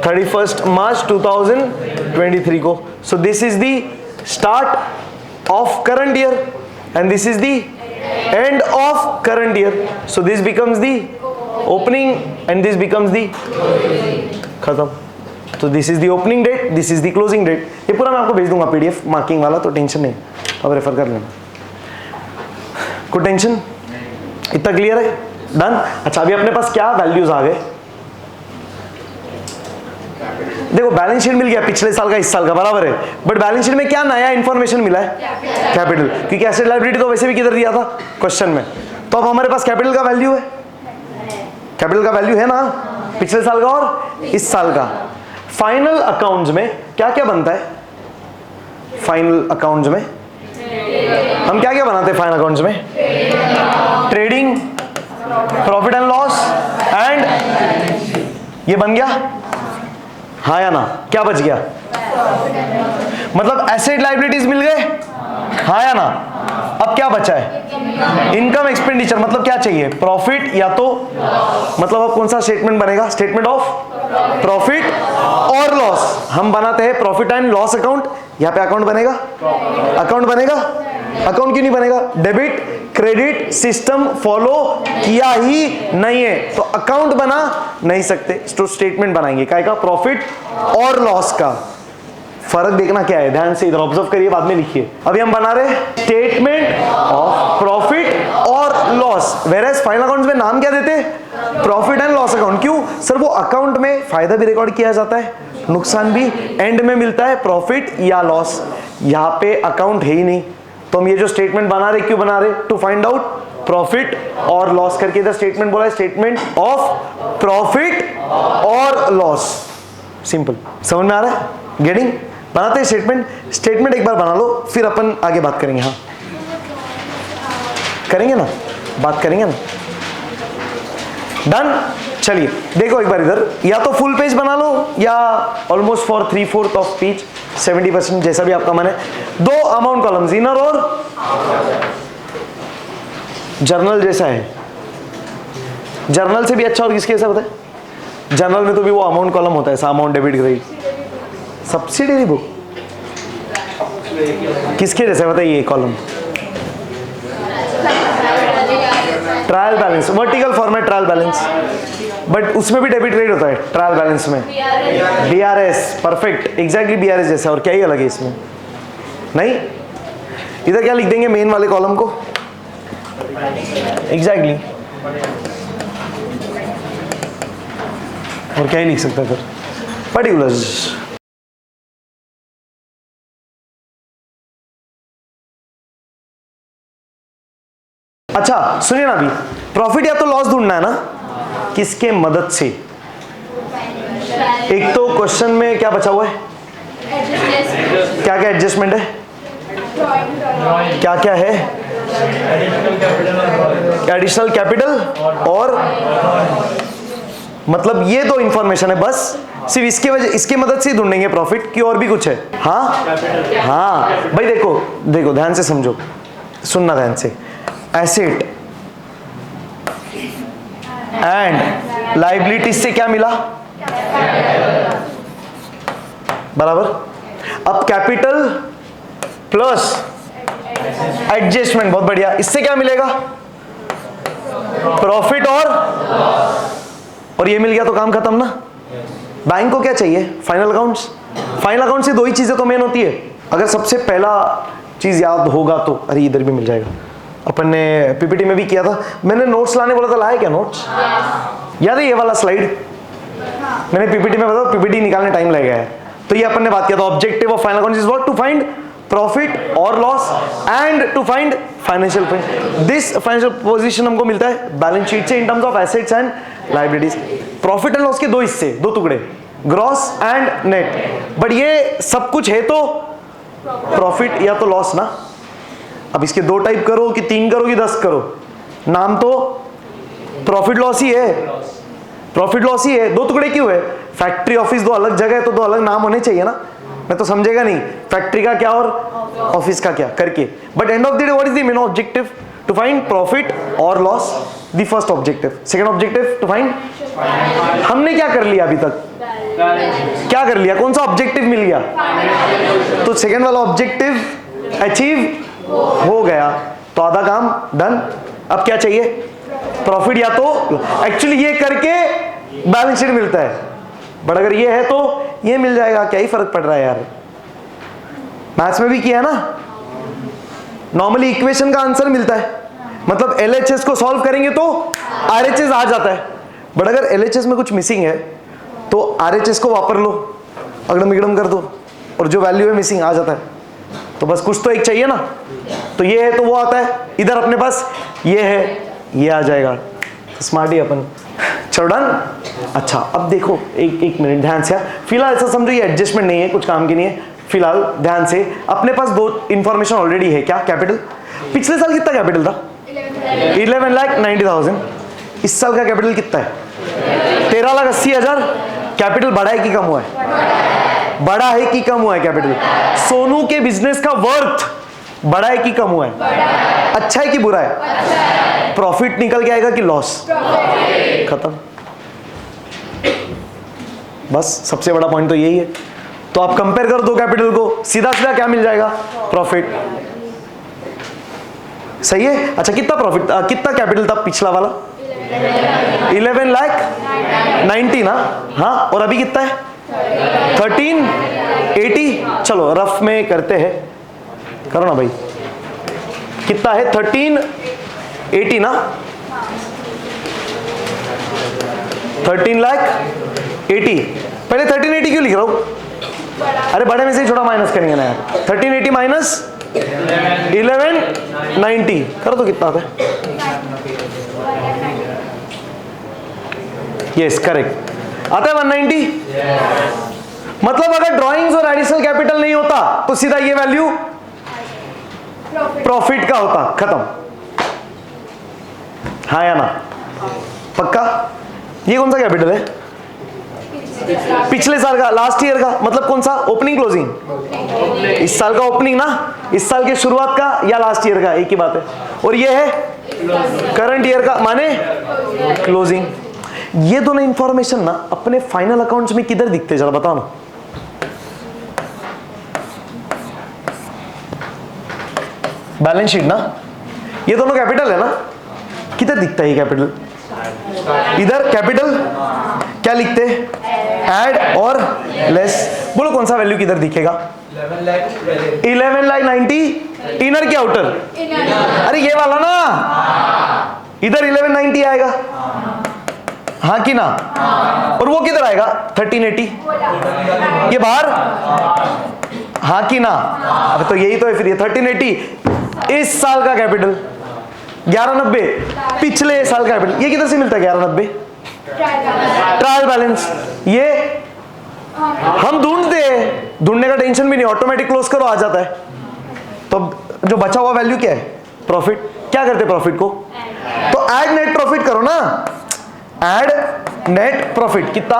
31 मार्च 2023 को। सो this is the start of current year and this is the end of current year. So this becomes the opening and this becomes the खत्म। तो this is the opening date, this is the closing date। ये पूरा मैं आपको भेज दूंगा PDF marking वाला, तो टेंशन नहीं, अब रेफर कर लेना। कोई टेंशन? इतना क्लियर है? डन। अच्छा अभी अपने पास क्या वैल्यूज आ गए? देखो बैलेंस शीट मिल गया पिछले साल का इस साल का, बराबर है, बट बैलेंस शीट में क्या नया इंफॉर्मेशन मिला है? कैपिटल। क्योंकि एसेट लायबिलिटी तो वैसे भी किधर दिया था क्वेश्चन में, तो अब हमारे पास कैपिटल का वैल्यू है, कैपिटल का वैल्यू है ना पिछले साल का और इस साल का। फाइनल अकाउंट्स में क्या क्या बनता है? फाइनल अकाउंट्स में हम क्या क्या बनाते हैं? फाइनल अकाउंट्स में trading, profit and loss and ये बन गया, हाँ या ना? क्या बच गया? मतलब एसेट लायबिलिटीज मिल गए, हाँ या ना? अब क्या बचा है? Income expenditure. मतलब क्या चाहिए? प्रॉफिट या तो, मतलब अब कौन सा स्टेटमेंट बनेगा? स्टेटमेंट ऑफ प्रॉफिट और लॉस। हम बनाते हैं प्रॉफिट एंड लॉस अकाउंट, यहाँ पे अकाउंट बनेगा, अकाउंट बनेगा, अकाउंट क्यों नहीं बनेगा? डेबिट क्रेडिट सिस्टम फॉलो किया ही नहीं है, तो अकाउंट बना नहीं सकते, तो स्टेटमेंट बनाएंगे काय का? प्रॉफिट और लॉस का। फर्क देखना क्या है, ध्यान से इधर ऑब्जर्व करिए, बाद में लिखिए। अभी हम बना रहे स्टेटमेंट ऑफ प्रॉफिट और लॉस, वेयरएज फाइनल अकाउंट्स में नाम क्या देते, प्रॉफिट एंड लॉस अकाउंट। क्यों सर, वो अकाउंट में फायदा भी रिकॉर्ड किया जाता है, नुकसान भी, एंड में मिलता है प्रॉफिट या लॉस। यहाँ पे अकाउंट है ही नहीं, तो हम ये जो स्टेटमेंट बना रहे, क्यों बना रहे, टू फाइंड आउट प्रॉफिट और लॉस करके इधर स्टेटमेंट बोला है, स्टेटमेंट ऑफ प्रॉफिट और लॉस। सिंपल, समझ में आ रहा है, गेटिंग? बनाते हैं स्टेटमेंट। स्टेटमेंट एक बार बना लो, फिर अपन आगे बात करेंगे। हाँ करेंगे ना, बात करेंगे ना, डन। चलिए देखो एक बार इधर, या तो फुल पेज बना लो या ऑलमोस्ट फॉर 3/4 ऑफ पेज, 70%, जैसा भी आपका मन है। 2 अमाउंट कॉलम्स, इनर और जर्नल जैसा है। जर्नल से भी अच्छा और किसके जैसा होता है, जर्नल में तो भी वो अमाउंट कॉलम होता है, amount debit credit. Subsidiary book किसके जैसे बताइए, column trial balance, vertical format trial balance, but उसमें भी डेबिट क्रेडिट होता है ट्रायल बैलेंस में, बीआरएस, परफेक्ट, एग्जैक्टली बीआरएस जैसा। और क्या ही अलग है इसमें, नहीं? इधर क्या लिख देंगे, मेन वाले कॉलम को एग्जैक्टली, और क्या ही लिख सकता है फिर, पर्टिकुलर्स। अच्छा सुनिए ना, अभी प्रॉफिट या तो लॉस ढूंढना है ना, किसके मदद से? एक तो क्वेश्चन में क्या बचा हुआ है, क्या क्या एडजस्टमेंट है, क्या क्या है, एडिशनल कैपिटल और, मतलब ये दो इंफॉर्मेशन है बस, सिर्फ इसके वजह, इसके मदद से ही ढूंढेंगे प्रॉफिट की, और भी कुछ है? हाँ हाँ भाई, देखो देखो ध्यान से समझो, सुनना ध्यान से। एसेट एंड लाइबिलिटीज से क्या मिला, बराबर। अब कैपिटल प्लस एडजस्टमेंट, बहुत बढ़िया, इससे क्या मिलेगा, प्रॉफिट और ये मिल गया तो काम खत्म ना। बैंक को क्या चाहिए, फाइनल अकाउंट्स। फाइनल अकाउंट से 2 ही चीजें तो मेन होती है। अगर सबसे पहला चीज याद होगा तो, अरे इधर भी मिल जाएगा, अपन ने पीपीटी में भी किया था, मैंने नोट्स लाने बोला था, लाए क्या नोट्स? याद है ये वाला स्लाइड, मैंने पीपीटी में बताया, पीपीटी निकालने टाइम लग गया है। तो ये अपन ने बात किया था, objective of final accounts is what, to find profit और loss and to find financial position. This financial position हमको मिलता है बैलेंस शीट से in terms of assets and liabilities. Profit and loss के 2 हिस्से, 2 टुकड़े, ग्रॉस एंड नेट। बट ये सब कुछ है तो प्रॉफिट या तो लॉस ना। अब इसके 2 टाइप करो कि 3 करो कि 10 करो, नाम तो प्रॉफिट लॉस ही है, प्रॉफिट लॉस ही है। 2 टुकड़े क्यों है, फैक्ट्री ऑफिस 2 अलग जगह है तो 2 अलग नाम होने चाहिए ना, मैं तो समझेगा नहीं फैक्ट्री का क्या और ऑफिस का क्या करके। But end of the day what is the main objective, to find profit और loss, the first objective. Second objective to find, हमने क्या कर लिया अभी तक, क्या कर लिया, कौन सा ऑब्जेक्टिव मिल गया, तो सेकंड वाला ऑब्जेक्टिव अचीव हो गया, तो आधा काम डन। अब क्या चाहिए, प्रॉफिट, या तो एक्चुअली ये करके बैलेंस शीट मिलता है, बट अगर ये है तो ये मिल जाएगा, क्या ही फर्क पड़ रहा है यार। मैथ्स में भी किया है ना, नॉर्मली इक्वेशन का आंसर मिलता है, मतलब LHS को सॉल्व करेंगे तो RHS आ जाता है, बट अगर LHS में कुछ मिसिंग है तो RHS को वापर लो, अगड़म इगड़म कर दो और जो वैल्यू है मिसिंग आ जाता है। तो बस कुछ तो एक चाहिए ना, तो ये है तो वो आता है, इधर अपने पास ये है, ये आ जाएगा, स्मार्ट ही अपन। चलो डन। अच्छा अब देखो एक मिनट ध्यान से, फिलहाल ऐसा समझो ये एडजस्टमेंट नहीं है, कुछ काम की नहीं है, फिलहाल ध्यान से। अपने पास 2 इंफॉर्मेशन ऑलरेडी है, क्या, कैपिटल। पिछले साल कितना कैपिटल था, 11,90,000। इस साल का कैपिटल कितना है, 13,80,000। कैपिटल बढ़ा है कि कम हुआ है, बढ़ा है कि कम हुआ है कैपिटल। सोनू के बिजनेस का वर्थ बढ़ा है कि कम हुआ है, अच्छा है कि बुरा है, प्रॉफिट निकल के आएगा कि लॉस, खत्म। बस सबसे बड़ा पॉइंट तो यही है। तो आप कंपेयर करो 2 कैपिटल को, सीधा सीधा क्या मिल जाएगा, प्रॉफिट। सही है। अच्छा कितना प्रॉफिट, कितना कैपिटल था पिछला वाला, 11,90,000 ना, हाँ, और अभी कितना है 1380, चलो रफ में करते हैं, करो ना भाई, कितना है 1380 ना, 13,80,000। पहले 1380 क्यों लिख रहा हूं? अरे बड़े में से ही छोटा माइनस करेंगे ना यार। 1380 माइनस 1190 करो तो कितना आता है? यस करेक्ट, आता है 190। मतलब अगर ड्राइंग्स और एडिशनल कैपिटल नहीं होता तो सीधा ये वैल्यू प्रॉफिट का होता, खत्म। हाँ या ना? पक्का? ये कौन सा कैपिटल है? पिछले साल का, लास्ट ईयर का, मतलब कौन सा? Opening closing. इस साल का ओपनिंग ना, इस साल के शुरुआत का या लास्ट ईयर का, एक ही बात है। और ये है करंट ईयर का, माने क्लोजिंग। ये दोनों इंफॉर्मेशन ना अपने फाइनल अकाउंट्स में किधर दिखते, जरा बताओ ना। बैलेंस शीट ना, ये दोनों कैपिटल है ना, किधर दिखता है ये कैपिटल? इधर कैपिटल क्या लिखते? ऐड और लेस। बोलो कौन सा वैल्यू किधर दिखेगा? 11,90,000 इनर की आउटर? अरे ये वाला ना, इधर 1190 आएगा, हाँ कि ना? और वो किधर आएगा? 1380, ये बाहर, हाँ कि ना? अब तो यही तो है फिर, ये 1380 इस साल का कैपिटल, 1190 पिछले साल का कैपिटल। ये किधर से मिलता है 1190? Trial balance. ये हम ढूंढते हैं, ढूंढने का टेंशन भी नहीं, ऑटोमेटिक क्लोज करो आ जाता है। तो जो बचा हुआ वैल्यू क्या है? प्रॉफिट। क्या करते प्रॉफिट को? तो ऐड नेट प्रॉफिट करो ना, ऐड नेट प्रॉफिट कितना?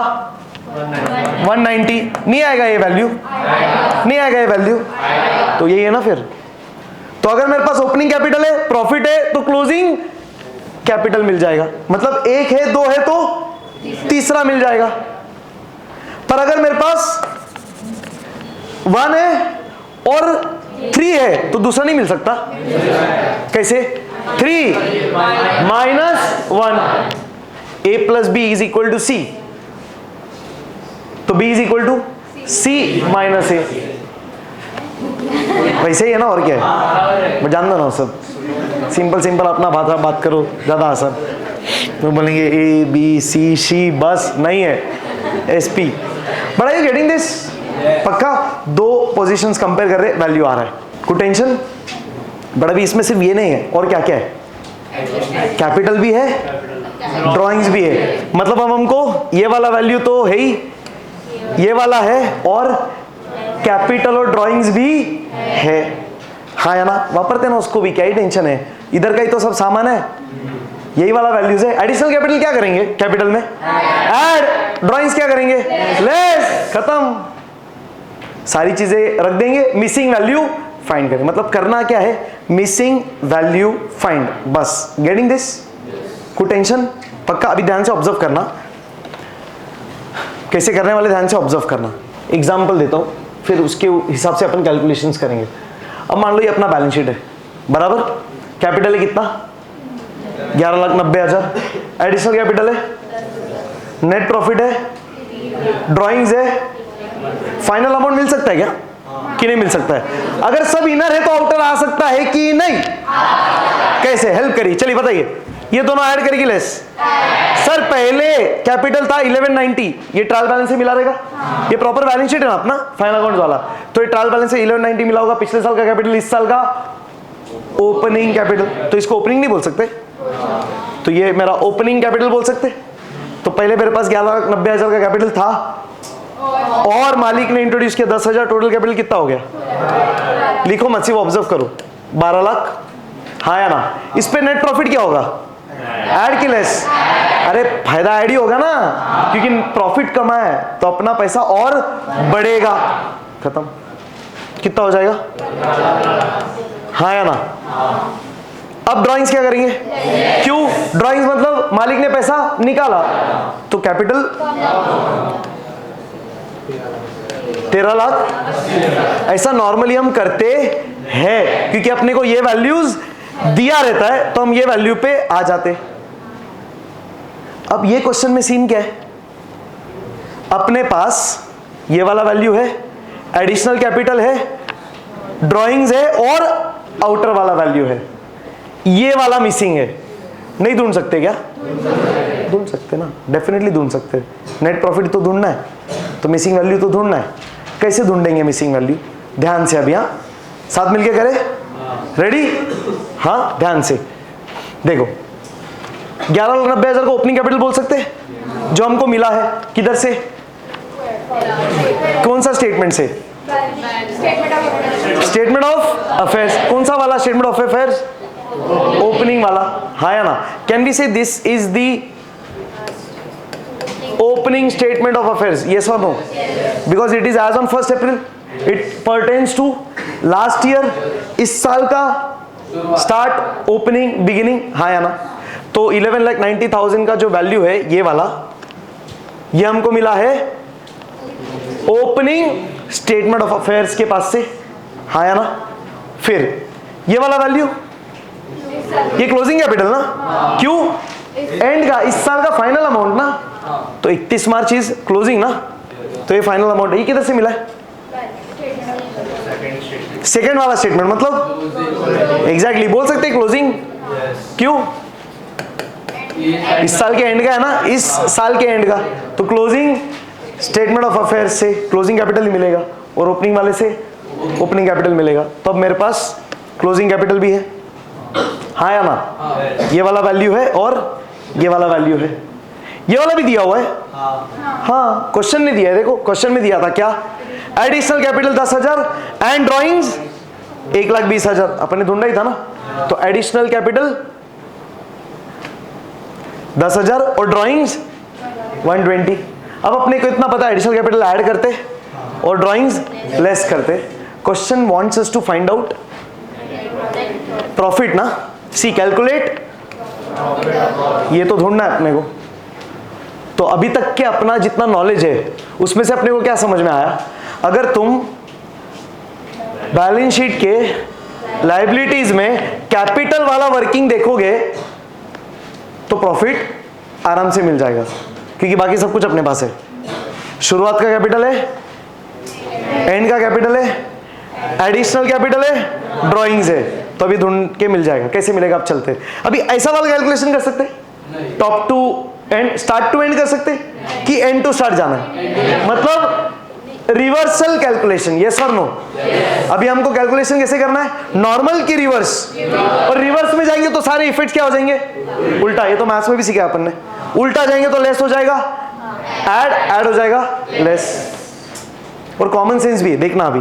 190। नहीं आएगा ये वैल्यू, नहीं आएगा ये वैल्यू, तो यही है ना फिर। तो अगर मेरे पास ओपनिंग कैपिटल है, प्रॉफिट है, तो क्लोजिंग कैपिटल मिल जाएगा। मतलब एक है, दो है तो तीसरा मिल जाएगा। पर अगर मेरे पास 1 है और 3 है तो दूसरा नहीं मिल सकता। कैसे? 3 minus 1, a plus B is equal to C, तो b is equal to C minus A. वैसे ही है ना, और क्या है? मैं जान दो ना सब, सिंपल सिंपल अपना बात करो, ज्यादा आसान। तो बोलेंगे ए बी सी सी, बस नहीं है S P. But are you getting this? पक्का? दो पोजीशंस कंपेयर कर रहे, वैल्यू आ रहा है, कोई टेंशन? बट अभी इसमें सिर्फ ये नहीं है, और क्या क्या है? कैपिटल भी है, ड्राइंग्स भी है। मतलब अब हमको ये वाला वैल्यू तो है ही, ये वाला है, और कैपिटल और ड्राइंग्स भी है, हाँ या ना? वापरते ना उसको भी, क्या ही टेंशन है, इधर का ही तो सब सामान है, यही वाला वैल्यूज है। एडिशनल कैपिटल क्या करेंगे? कैपिटल में ऐड, ड्राइंग्स क्या करेंगे? लेस, खत्म। सारी चीजें रख देंगे, मिसिंग वैल्यू फाइंड करें। मतलब करना क्या है? मिसिंग वैल्यू फाइंड, बस। Getting this? कोई टेंशन? पक्का? अभी ध्यान से ऑब्जर्व करना, कैसे करने वाले ध्यान से ऑब्जर्व करना। एग्जाम्पल देता हूं, फिर उसके हिसाब से अपन कैलकुलेशंस करेंगे। अब मान लो ये अपना बैलेंस शीट है, बराबर? कैपिटल है कितना? 11,90,000। एडिशनल कैपिटल है, नेट प्रॉफिट है, ड्राइंग्स है। फाइनल अमाउंट मिल सकता है क्या कि नहीं मिल सकता है? अगर सब इनर है तो आउटर आ सकता है कि नहीं? कैसे? हेल्प करिए, चलिए बताइए। ये दोनों ऐड करेगी लेस। सर पहले कैपिटल था 1190, ये ट्रायल बैलेंस से मिला रहेगा? ये प्रॉपर बैलेंस शीट है ना अपना, फाइनल अकाउंट वाला, तो ये ट्रायल बैलेंस से 1190 मिला होगा। पिछले साल का कैपिटल, इस साल का ओपनिंग कैपिटल, तो इसको ओपनिंग नहीं बोल सकते, तो ये मेरा ओपनिंग कैपिटल बोल सकते। तो पहले मेरे पास 11,90,000 का कैपिटल था, और मालिक ने इंट्रोड्यूस किया 10,000, टोटल कैपिटल कितना हो गया? लिखो मत, सिर्फ ऑब्जर्व करो, 12 लाख, हाँ या ना? इस पे नेट प्रॉफिट क्या होगा? ऐड की लेस। अरे फायदा ऐड ही होगा ना, क्योंकि प्रॉफिट कमा है तो अपना पैसा और बढ़ेगा, खत्म। कितना हो जाएगा? हाँ या ना? अब ड्राइंग्स क्या करेंगे? क्यों? ड्राइंग्स मतलब मालिक ने पैसा निकाला, तो कैपिटल 13 लाख। ऐसा नॉर्मली हम करते हैं, क्योंकि अपने को ये वैल्यूज दिया रहता है, तो हम ये वैल्यू पे आ जाते। अब ये क्वेश्चन में सीन क्या है? अपने पास ये वाला वैल्यू है, एडिशनल कैपिटल है, ड्राइंग्स है और आउटर वाला वैल्यू है। ये वाला मिसिंग है, नहीं ढूंढ सकते क्या? ढूंढ सकते ना, डेफिनेटली ढूंढ सकते। नेट प्रॉफिट तो ढूंढना है, तो मिसिंग वैल्यू तो ढूंढना है। कैसे ढूंढेंगे मिसिंग वैल्यू? ध्यान से अभी, हाँ साथ मिलके करें, रेडी? हाँ ध्यान से देखो, 11,90,000 को ओपनिंग कैपिटल बोल सकते हैं जो हमको मिला है, किधर से? कौन सा स्टेटमेंट से? Statement of affairs. कौन सा वाला स्टेटमेंट ऑफ अफेयर्स? ओपनिंग वाला, हाँ या ना? Can we say this is the opening statement of affairs? Yes और no? Because it is as on 1 April, it pertains to last year, इस साल का स्टार्ट, ओपनिंग, बिगिनिंग, हाँ या ना? तो 11,90,000 का जो वैल्यू है ये वाला, ये हमको मिला है ओपनिंग स्टेटमेंट ऑफ अफेयर्स के पास से, हाँ या ना? फिर ये वाला वैल्यू, ये क्लोजिंग कैपिटल ना, क्यों? एंड का, इस साल का फाइनल अमाउंट ना, तो 31 मार्च इज क्लोजिंग ना, तो ये फाइनल अमाउंट है। ये किधर से मिला है? सेकेंड वाला स्टेटमेंट, मतलब एग्जैक्टली बोल सकते हैं क्लोजिंग, क्यों? इस साल के एंड का है ना, इस साल के एंड का, तो क्लोजिंग स्टेटमेंट ऑफ अफेयर्स से क्लोजिंग कैपिटल ही मिलेगा और ओपनिंग वाले से ओपनिंग कैपिटल मिलेगा। तो अब मेरे पास क्लोजिंग कैपिटल भी है, हाँ या ना? ये वाला वैल्यू है और ये वाला वैल्यू है, ये वाला भी दिया हुआ है, हाँ क्वेश्चन नहीं दिया है, देखो क्वेश्चन में दिया था क्या? एडिशनल कैपिटल 10,000 एंड ड्राइंग्स 1,20,000, अपन ने ढूंढा ही था ना, तो एडिशनल कैपिटल 10,000 और ड्राइंग्स 120। अब अपने को इतना पता है, एडिशनल कैपिटल ऐड करते और ड्राइंग्स लेस करते। Question wants us to find out profit ना, सी कैलकुलेट, ये तो ढूंढना है अपने को। तो अभी तक के अपना जितना नॉलेज है उसमें से अपने को क्या समझ में आया? अगर तुम बैलेंस शीट के लायबिलिटीज में कैपिटल वाला वर्किंग देखोगे तो प्रॉफिट आराम से मिल जाएगा, क्योंकि बाकी सब कुछ अपने पास है। शुरुआत का कैपिटल है, एंड का कैपिटल है, एडिशनल कैपिटल है, ड्राइंग्स है, तो अभी ढूंढ के मिल जाएगा। कैसे मिलेगा? आप चलते अभी ऐसा वाला कैलकुलेशन कर सकते, top to end, start to end कर सकते कि एंड टू स्टार्ट जाना है, मतलब रिवर्सल कैलकुलेशन, यस और नो? अभी हमको कैलकुलेशन कैसे करना है? नॉर्मल की रिवर्स, और रिवर्स में जाएंगे तो सारे इफेक्ट्स क्या हो जाएंगे? उल्टा। ये तो मैथ्स में भी सीखा अपन ने, उल्टा जाएंगे तो लेस हो जाएगा, ऐड हो जाएगा लेस। और कॉमन सेंस भी है, देखना अभी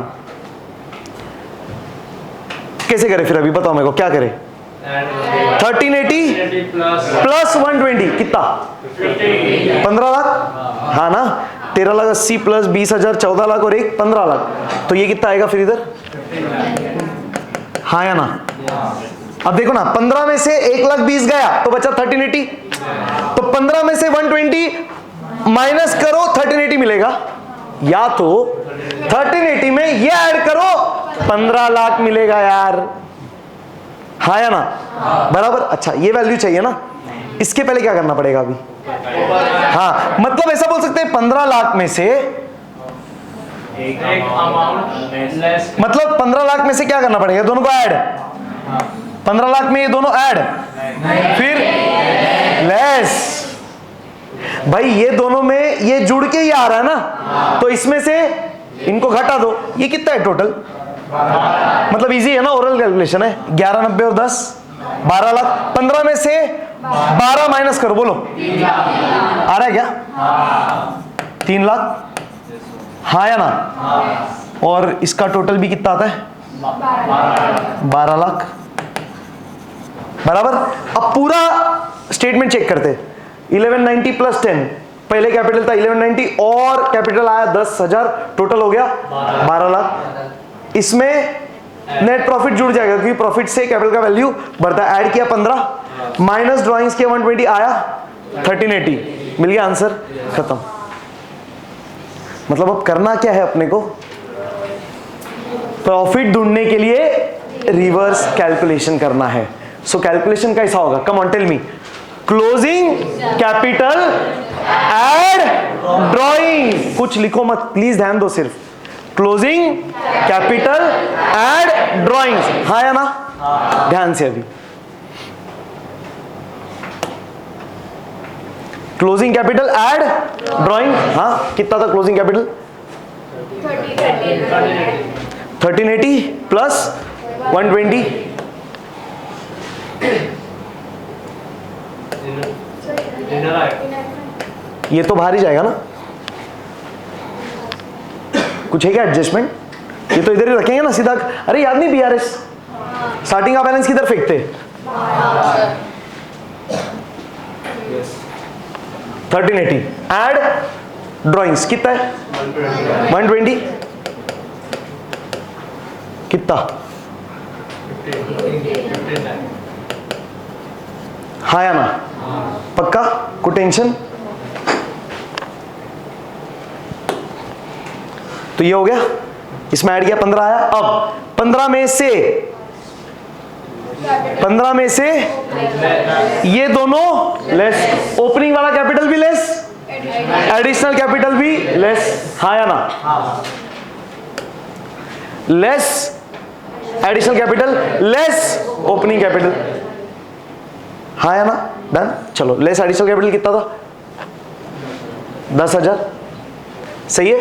कैसे करें। फिर अभी बताओ मेरे को क्या करें? 1380 प्लस 120 कितना? 15 लाख, हाँ ना? 13,80,000 प्लस 20,000 14 लाख और एक 15 लाख, तो ये कितना आएगा फिर इधर? हाँ या ना? अब देखो ना, 15 में से 1,20,000 गया तो बचा 1380, तो 15 में से 120 माइनस करो 1380 मिलेगा, या तो 1380 में ये ऐड करो 15 लाख मिलेगा यार, हाँ या ना? बराबर। अच्छा ये वैल्यू चाहिए ना, इसके पहले क्या करना पड़ेगा अभी? हाँ मतलब ऐसा बोल सकते हैं 15 लाख में से, मतलब 15 लाख में से क्या करना पड़ेगा? दोनों को ऐड, 15 लाख में ये दोनों ऐड, फिर लेस। भाई ये दोनों में ये जुड़ के ही आ रहा है ना, तो इसमें से इनको घटा दो। ये कितना है टोटल? मतलब इजी है ना, ओरल कैलकुलेशन है। 1190 और 10 12 लाख। 15 में से 12 माइनस करो, बोलो आ रहा है क्या? 3 लाख, हाँ या ना? और इसका टोटल भी कितना आता है? 12 लाख, बराबर। अब पूरा स्टेटमेंट चेक करते। 1190 प्लस 10, पहले कैपिटल था 1190 और कैपिटल आया 10,000, टोटल हो गया 12 लाख। इसमें नेट प्रॉफिट जुड़ जाएगा क्योंकि प्रॉफिट से कैपिटल का वैल्यू बढ़ता है। ऐड किया 15 माइनस ड्राइंग्स के 120 आया 1380, मिल गया आंसर, खत्म। मतलब अब करना क्या है अपने को? प्रॉफिट ढूंढने के लिए रिवर्स कैलकुलेशन करना है। सो कैलकुलेशन कैसा होगा? Come on tell me. Closing capital add drawing, कुछ लिखो मत प्लीज, ध्यान दो सिर्फ। क्लोजिंग कैपिटल एड ड्राइंग्स, हाँ या ना? ध्यान से अभी क्लोजिंग कैपिटल एड ड्राइंग, हाँ कितना था क्लोजिंग कैपिटल? 1380 प्लस 120, ये तो बाहर ही जाएगा ना, कुछ है क्या एडजस्टमेंट? ये तो इधर ही रखेंगे ना सीधा। अरे याद नहीं बीआरएस स्टार्टिंग का बैलेंस किधर फेंकते? 1380 एड ड्राइंग्स कितना है? 120 कितना? हाँ या ना? पक्का? कोई टेंशन? तो ये हो गया, इसमें ऐड किया 15 आया। अब 15 में से ये दोनों लेस, ओपनिंग वाला कैपिटल भी लेस, एडिशनल कैपिटल भी लेस, हाँ या ना? Less additional capital less opening capital, हाँ या ना? डन। चलो लेस एडिशनल कैपिटल कितना था? 10,000, सही है?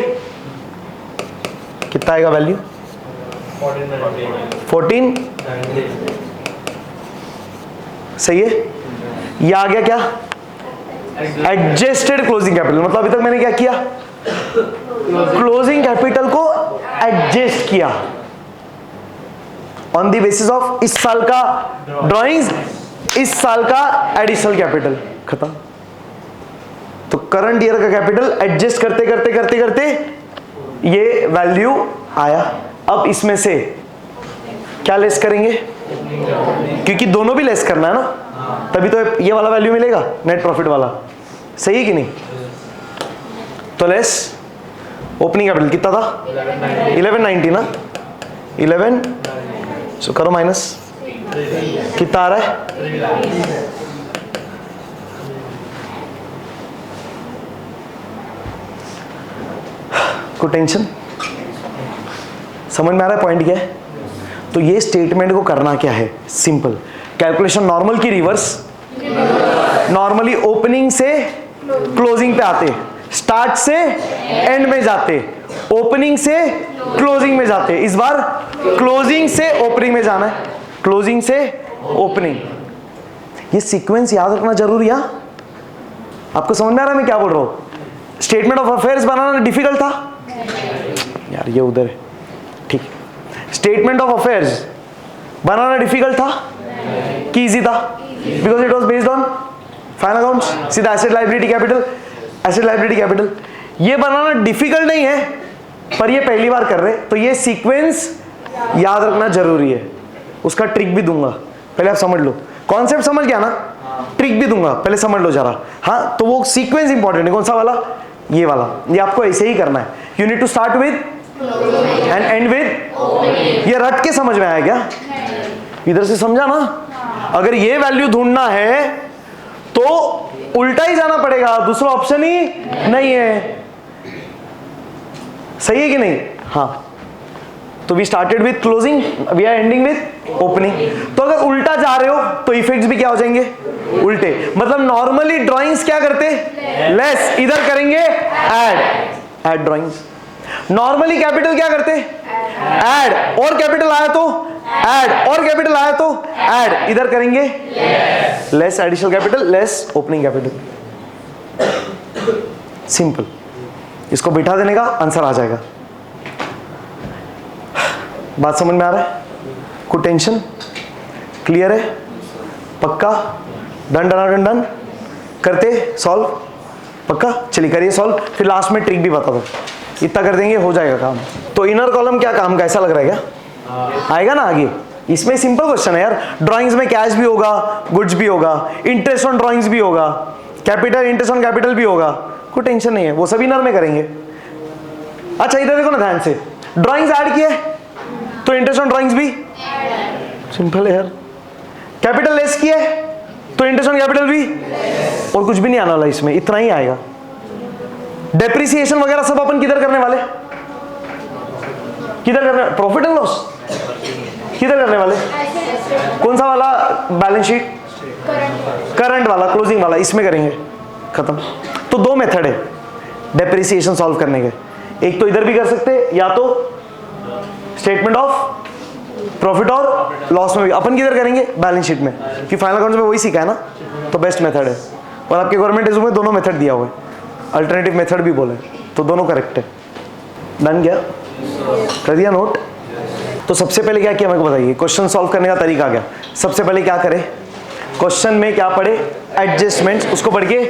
कितना आएगा वैल्यू? 14, सही है? ये आ गया क्या? एडजस्टेड क्लोजिंग कैपिटल, मतलब अभी तक मैंने क्या किया? क्लोजिंग कैपिटल को एडजस्ट किया ऑन द बेसिस ऑफ इस साल का ड्राइंग्स, इस साल का एडिशनल कैपिटल, खत्म। तो करंट ईयर का कैपिटल एडजस्ट करते करते करते करते ये वैल्यू आया। अब इसमें से क्या लेस करेंगे? क्योंकि दोनों भी लेस करना है ना, तभी तो ये वाला वैल्यू मिलेगा, नेट प्रॉफिट वाला, सही है कि नहीं? तो लेस ओपनिंग कैपिटल कितना था? 1190 ना? 11 सो करो माइनस, कितना आ रहा है? कोई टेंशन? समझ में आ रहा है पॉइंट क्या है? तो ये स्टेटमेंट को करना क्या है? सिंपल कैलकुलेशन, नॉर्मल की रिवर्स। नॉर्मली ओपनिंग से क्लोजिंग पे आते, स्टार्ट से एंड में जाते, ओपनिंग से क्लोजिंग में जाते। इस बार क्लोजिंग से ओपनिंग में जाना है, क्लोजिंग से ओपनिंग। ये सीक्वेंस याद रखना जरूरी है। आपको समझ में आ रहा है मैं क्या बोल रहा हूं? स्टेटमेंट ऑफ अफेयर्स बनाना डिफिकल्ट था यार, ये उधर है, ठीक। स्टेटमेंट ऑफ अफेयर्स बनाना डिफिकल्ट था कि इजी था? Because it was based on final accounts, सीधा asset liability capital, asset liability capital. ये बनाना डिफिकल्ट नहीं है, पर ये पहली बार कर रहे, तो ये सीक्वेंस याद रखना जरूरी है। उसका ट्रिक भी दूंगा, पहले आप समझ लो। कॉन्सेप्ट समझ गया ना? ट्रिक भी दूंगा, पहले समझ लो जरा। हाँ, तो वो सीक्वेंस इंपॉर्टेंट है। कौन सा वाला? ये वाला। ये आपको ऐसे ही करना है। You need to start with end end with. ये रट के समझ में आया क्या? इधर से समझा ना? अगर ये वैल्यू ढूंढना है तो उल्टा ही जाना पड़ेगा, दूसरा ऑप्शन ही नहीं है। सही है कि नहीं? हाँ, तो we started with closing, we are ending with opening. तो अगर उल्टा जा रहे हो तो इफेक्ट्स भी क्या हो जाएंगे? उल्टे। मतलब नॉर्मली ड्राइंग्स क्या करते? लेस, इधर करेंगे ऐड ड्राइंग्स। नॉर्मली कैपिटल क्या करते? ऐड, और कैपिटल आया तो ऐड, और कैपिटल आया तो ऐड, इधर करेंगे less additional capital, less opening capital. Simple. इसको बिठा देने का आंसर आ जाएगा। बात समझ में आ रहा है? कोई टेंशन? क्लियर है? पक्का? डन डन डन डन करते सॉल्व? पक्का? चलिए करिए सॉल्व, फिर लास्ट में ट्रिक भी बता दो। इतना कर देंगे हो जाएगा काम। तो इनर कॉलम क्या काम का, ऐसा लग रहा है क्या? आएगा ना आगे? इसमें सिंपल क्वेश्चन है यार। ड्राइंग्स में कैश भी होगा, गुड्स भी होगा, इंटरेस्ट ऑन ड्राइंग्स भी होगा, कैपिटल इंटरेस्ट ऑन कैपिटल भी होगा। कोई टेंशन नहीं है, वो सभी इनर में करेंगे। अच्छा इधर देखो ना ध्यान से, ड्राइंग्स ऐड किए तो इंटरेस्ट ऑन ड्राइंग्स भी सिंपल है यार। कैपिटल लेस किए तो इंटरेस्ट ऑन कैपिटल भी, और कुछ भी नहीं आने वाला इसमें, इतना ही आएगा। डेप्रिसिएशन वगैरह सब अपन किधर करने वाले, किधर करने, प्रॉफिट एंड लॉस किधर करने वाले, कौन सा वाला बैलेंस शीट, करंट वाला, क्लोजिंग वाला, इसमें करेंगे, खत्म। तो दो मेथड है डेप्रिसिएशन सॉल्व करने के, एक तो इधर भी कर सकते हैं या तो स्टेटमेंट ऑफ प्रॉफिट और लॉस में भी। अपन किधर करेंगे, बैलेंस शीट में, कि फाइनल अकाउंट्स में वही सीखा है ना, तो बेस्ट मेथड है। और आपके गवर्नमेंट एग्जाम में दोनों मेथड दिया हुआ है, अल्टरनेटिव मेथड भी बोले, तो दोनों करेक्ट है। डन क्या, कर दिया नोट। तो सबसे पहले क्या किया मेरे को बताइए, क्वेश्चन सॉल्व करने का तरीका क्या। सबसे पहले क्या करें, क्वेश्चन में क्या पढ़े, एडजस्टमेंट्स, उसको पढ़ के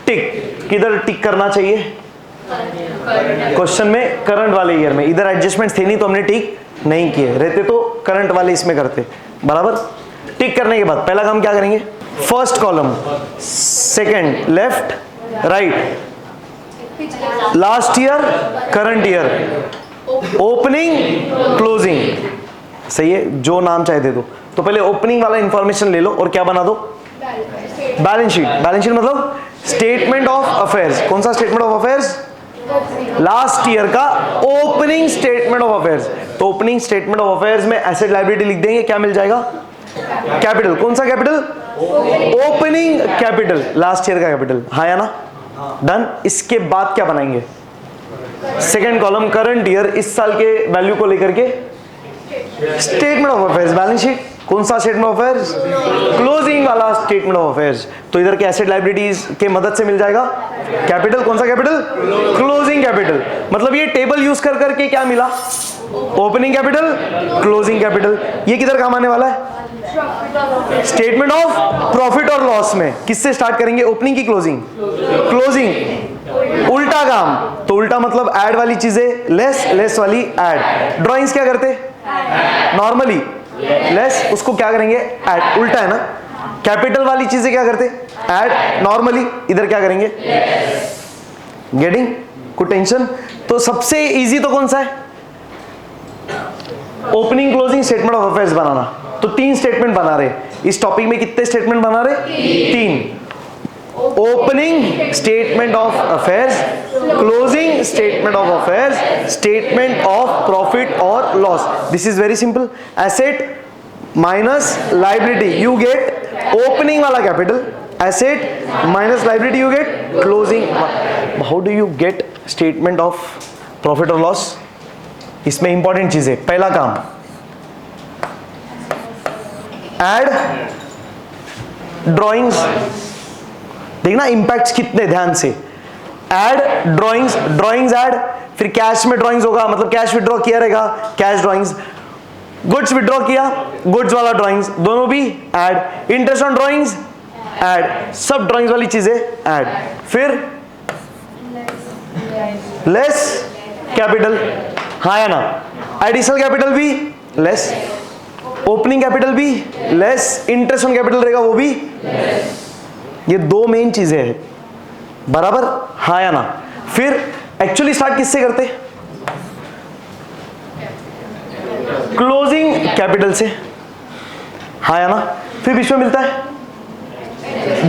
टिक, किधर टिक करना चाहिए, क्वेश्चन में करंट वाले ईयर में, इधर एडजस्टमेंट्स थे नहीं तो हमने टिक नहीं किए, रहते तो करंट वाले इसमें करते, बराबर। टिक करने के बाद पहला काम क्या करेंगे, first column, second left right, last year current year, opening closing, सही है, जो नाम चाहे दे दो। तो पहले ओपनिंग वाला इंफॉर्मेशन ले लो और क्या बना दो, बैलेंस शीट। बैलेंस शीट मतलब स्टेटमेंट ऑफ अफेयर्स, कौन सा statement of affairs, last year का ओपनिंग स्टेटमेंट ऑफ अफेयर्स। तो ओपनिंग स्टेटमेंट ऑफ अफेयर्स में एसेट लायबिलिटी लिख देंगे, क्या मिल जाएगा, कैपिटल, कौन सा capital, opening capital, last year का कैपिटल, हाँ या ना, डन। इसके बाद क्या बनाएंगे, सेकेंड कॉलम करंट ईयर, इस साल के वैल्यू को लेकर के statement of affairs, balance sheet, कौन सा स्टेटमेंट ऑफ अफेयर्स, क्लोजिंग वाला स्टेटमेंट ऑफ अफेयर्स। तो इधर के एसेट लायबिलिटीज के मदद से मिल जाएगा कैपिटल, कौन सा कैपिटल, क्लोजिंग कैपिटल। मतलब ये टेबल यूज कर करके क्या मिला, ओपनिंग कैपिटल, क्लोजिंग कैपिटल। ये किधर काम आने वाला है, स्टेटमेंट ऑफ प्रॉफिट और लॉस में किससे स्टार्ट करेंगे, ओपनिंग की क्लोजिंग, क्लोजिंग, उल्टा काम। तो उल्टा मतलब ऐड वाली चीजें लेस, लेस वाली ऐड। ड्राइंग्स क्या करते नॉर्मली लेस, उसको क्या करेंगे ऐड, उल्टा है ना। कैपिटल वाली चीजें क्या करते ऐड नॉर्मली, इधर क्या करेंगे गेटिंग, कोई टेंशन। तो सबसे इजी तो कौन सा है, opening closing statement of affairs बनाना। तो 3 स्टेटमेंट बना रहे इस टॉपिक में, कितने स्टेटमेंट बना रहे, 3। Opening statement of affairs, closing statement of affairs, statement of profit और loss. This is very simple, asset minus liability you get opening वाला capital, asset minus liability you get closing. How do you get statement of profit और loss, इसमें important चीज है, पहला काम add drawings, देखना impacts कितने ध्यान से, ऐड ड्राइंग्स, ड्राइंग्स ऐड, फिर कैश में ड्राइंग्स होगा, मतलब कैश विड्रॉ किया रहेगा, कैश ड्राइंग्स, गुड्स विड्रॉ किया, गुड्स वाला ड्राइंग्स, दोनों भी add, interest on drawings add, सब ड्राइंग्स वाली चीजें ऐड, फिर लेस कैपिटल, हाँ या ना, एडिशनल कैपिटल भी लेस, ओपनिंग कैपिटल भी लेस, इंटरेस्ट ऑन कैपिटल रहेगा वो भी लेस। ये 2 मेन चीजें हैं, बराबर, हाँ या ना। फिर एक्चुअली स्टार्ट किससे करते, क्लोजिंग कैपिटल से, हाँ या ना। फिर बीच में मिलता है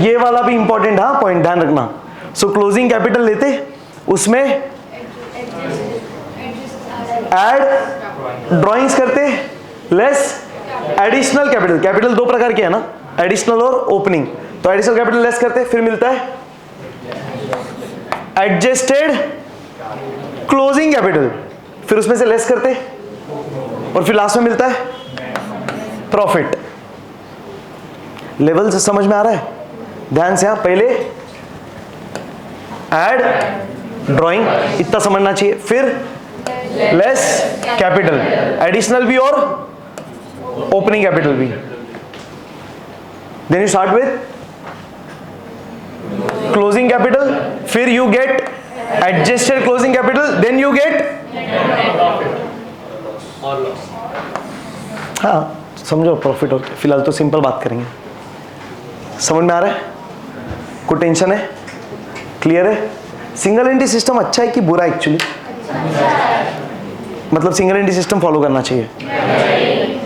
ये वाला भी इंपॉर्टेंट, हाँ पॉइंट ध्यान रखना। सो क्लोजिंग कैपिटल लेते, उसमें ऐड ड्राइंग्स करते, लेस एडिशनल कैपिटल, कैपिटल 2 प्रकार के है ना, एडिशनल और ओपनिंग, तो एडिशनल कैपिटल लेस करते, फिर मिलता है एडजस्टेड क्लोजिंग कैपिटल, फिर उसमें से लेस करते, और फिर लास्ट में मिलता है प्रॉफिट। लेवल से समझ में आ रहा है, ध्यान से। हाँ, पहले ऐड ड्राइंग इतना समझना चाहिए, फिर लेस कैपिटल, एडिशनल भी और ओपनिंग कैपिटल भी। Then you start with closing capital, फिर you get adjusted closing capital, then you get, हाँ समझो प्रॉफिट और, फिलहाल तो सिंपल बात करेंगे। समझ में आ रहा है, कोई टेंशन है, क्लियर है। सिंगल एंट्री सिस्टम अच्छा है कि बुरा एक्चुअली, मतलब सिंगल एंट्री सिस्टम फॉलो करना चाहिए।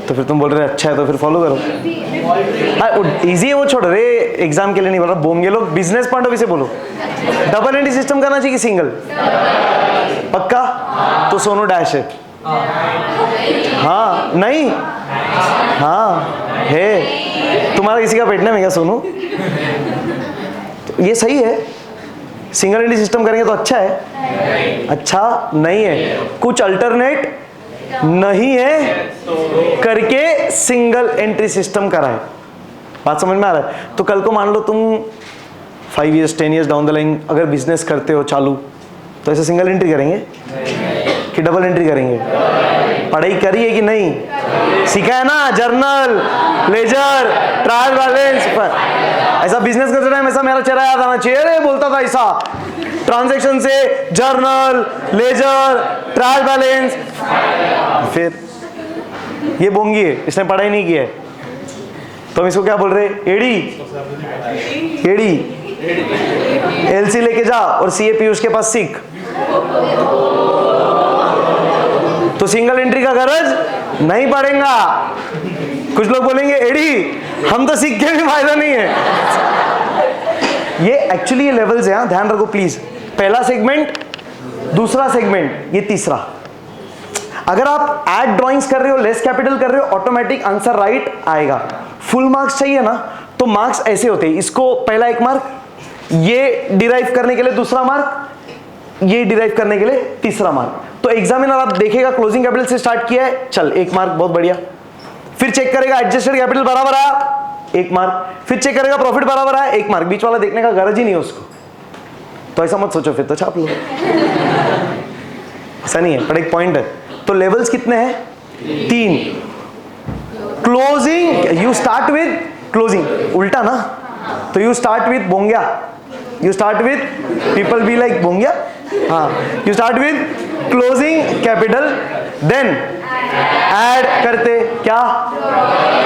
तो फिर तुम बोल रहे अच्छा है तो फिर फॉलो करो। इजी है वो, छोड़ रे, एग्जाम के लिए नहीं बोल रहा, बोंगे लोग बिजनेस पॉइंट ऑफ व्यू से बोलो। डबल एंट्री सिस्टम करना चाहिए कि सिंगल? पक्का? तो सोनू डैश है। हाँ नहीं, हाँ है। तुम्हारा किसी का पेट नहीं है क्या सोनू? तो ये सही है, सिंगल एंट्री सिस्टम करेंगे तो अच्छा है। अच्छा नहीं है, कुछ अल्टरनेट नहीं है करके सिंगल एंट्री सिस्टम कराए। बात समझ में आ रहा है? तो कल को मान लो तुम 5 years 10 years down the line अगर बिजनेस करते हो चालू, तो ऐसे सिंगल एंट्री करेंगे कि डबल एंट्री करेंगे? पढ़ाई करी है कि नहीं? सीखा है ना, जर्नल, लेजर, ट्रायल बैलेंस। ऐसा बिजनेस करते टाइम ऐसा मेरा चेहरा याद आना चाहिए, रे बोलता था ऐसा, ट्रांजैक्शन से जर्नल, लेजर, ट्रायल बैलेंस। फिर ये बोंगी है, इसने पढ़ाई नहीं की है, तो हम इसको क्या बोल रहे? एडी। एडी एलसी लेके जा और सीए पीयूष के पास सीख। तो सिंगल एंट्री का गरज नहीं पड़ेगा। कुछ लोग बोलेंगे एडी हम तो सीख के भी फायदा नहीं है। ये एक्चुअली ये लेवल्स हैं, ध्यान रखो प्लीज। पहला सेगमेंट, दूसरा सेगमेंट, ये तीसरा। अगर आप एड ड्राइंग्स कर रहे हो, लेस कैपिटल कर रहे हो, ऑटोमेटिक आंसर राइट आएगा। फुल मार्क्स चाहिए ना, तो मार्क्स ऐसे होते हैं, इसको पहला 1 मार्क, ये डिराइव करने के लिए दूसरा मार्क, ये डिराइव करने के लिए तीसरा मार्क। तो एग्जामिनर आप देखेगा क्लोजिंग कैपिटल से स्टार्ट किया है, चल 1 मार्क, बहुत बढ़िया। फिर चेक करेगा एडजस्टेड कैपिटल बराबर आया, 1 मार्क। फिर चेक करेगा प्रॉफिट बराबर आया, 1 मार्क। बीच वाला देखने का गरज ही नहीं है उसको। तो ऐसा मत सोचो, फिर तो छाप लो। ऐसा नहीं है, पर एक पॉइंट है। तो लेवल्स कितने हैं? 3। Closing, you start with closing, उल्टा ना, तो यू स्टार्ट विद बोंग्या, you start with, people be like बोंग्या, हाँ, you start with closing capital, then add करते क्या?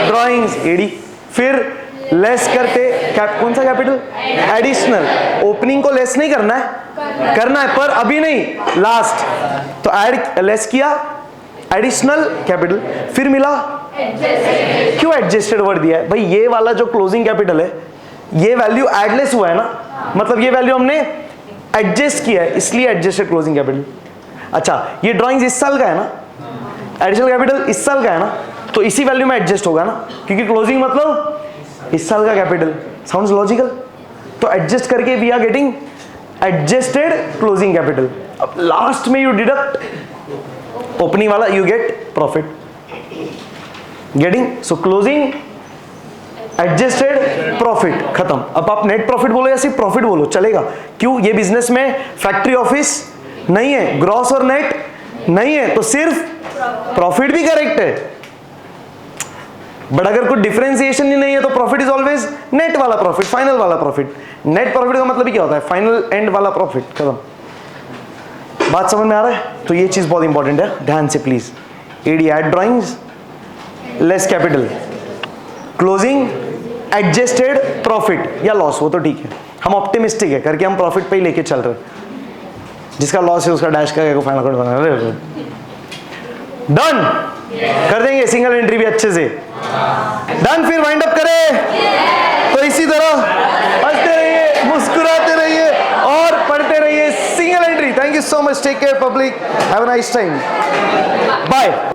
Drawings, add. फिर लेस करते कौन सा कैपिटल? एडिशनल। ओपनिंग को लेस नहीं करना है, करना है पर अभी नहीं, लास्ट। तो ऐड लेस किया, एडिशनल कैपिटल, फिर मिला क्यों एडजस्टेड वर्ड दिया है भाई? ये वाला जो क्लोजिंग कैपिटल है, ये वैल्यू एडलेस हुआ है ना, मतलब ये वैल्यू हमने एडजस्ट किया है, इसलिए एडजस्टेड क्लोजिंग कैपिटल। अच्छा, ये ड्राइंग्स इस साल का है ना, एडिशनल कैपिटल इस साल का है ना, तो इसी वैल्यू में एडजस्ट होगा ना, क्योंकि क्लोजिंग मतलब इस साल का कैपिटल। Sounds logical? तो एडजस्ट करके we are getting adjusted closing capital. अब लास्ट में यू डिडक्ट ओपनिंग वाला, you get profit. Getting? So closing adjusted profit, खत्म। अब आप नेट प्रॉफिट बोलो या सिर्फ प्रॉफिट बोलो चलेगा। क्यों? ये बिजनेस में फैक्ट्री ऑफिस नहीं है, ग्रॉस और नेट नहीं है, तो सिर्फ प्रॉफिट भी करेक्ट है। बट अगर कोई डिफरेंशिएशन ही नहीं है तो प्रॉफिट इज ऑलवेज नेट वाला प्रॉफिट, फाइनल वाला प्रॉफिट। नेट प्रॉफिट का मतलब ही क्या होता है? फाइनल एंड वाला प्रॉफिट, खत्म। बात समझ में आ रहा है? तो ये चीज बहुत इंपॉर्टेंट है, ध्यान से please. AD add drawings, less capital, closing adjusted profit या लॉस, वो तो ठीक है, हम ऑप्टिमिस्टिक है करके हम प्रॉफिट पे ही लेके चल रहे हैं। जिसका लॉस है उसका डैश का फाइनल अकाउंट बना रहे। डन कर देंगे, सिंगल एंट्री भी अच्छे से डन। फिर वाइंड अप करें तो इसी तरह हंसते रहिए, मुस्कुराते रहिए और पढ़ते रहिए single entry. Thank you so much, take care public, have a nice time, bye.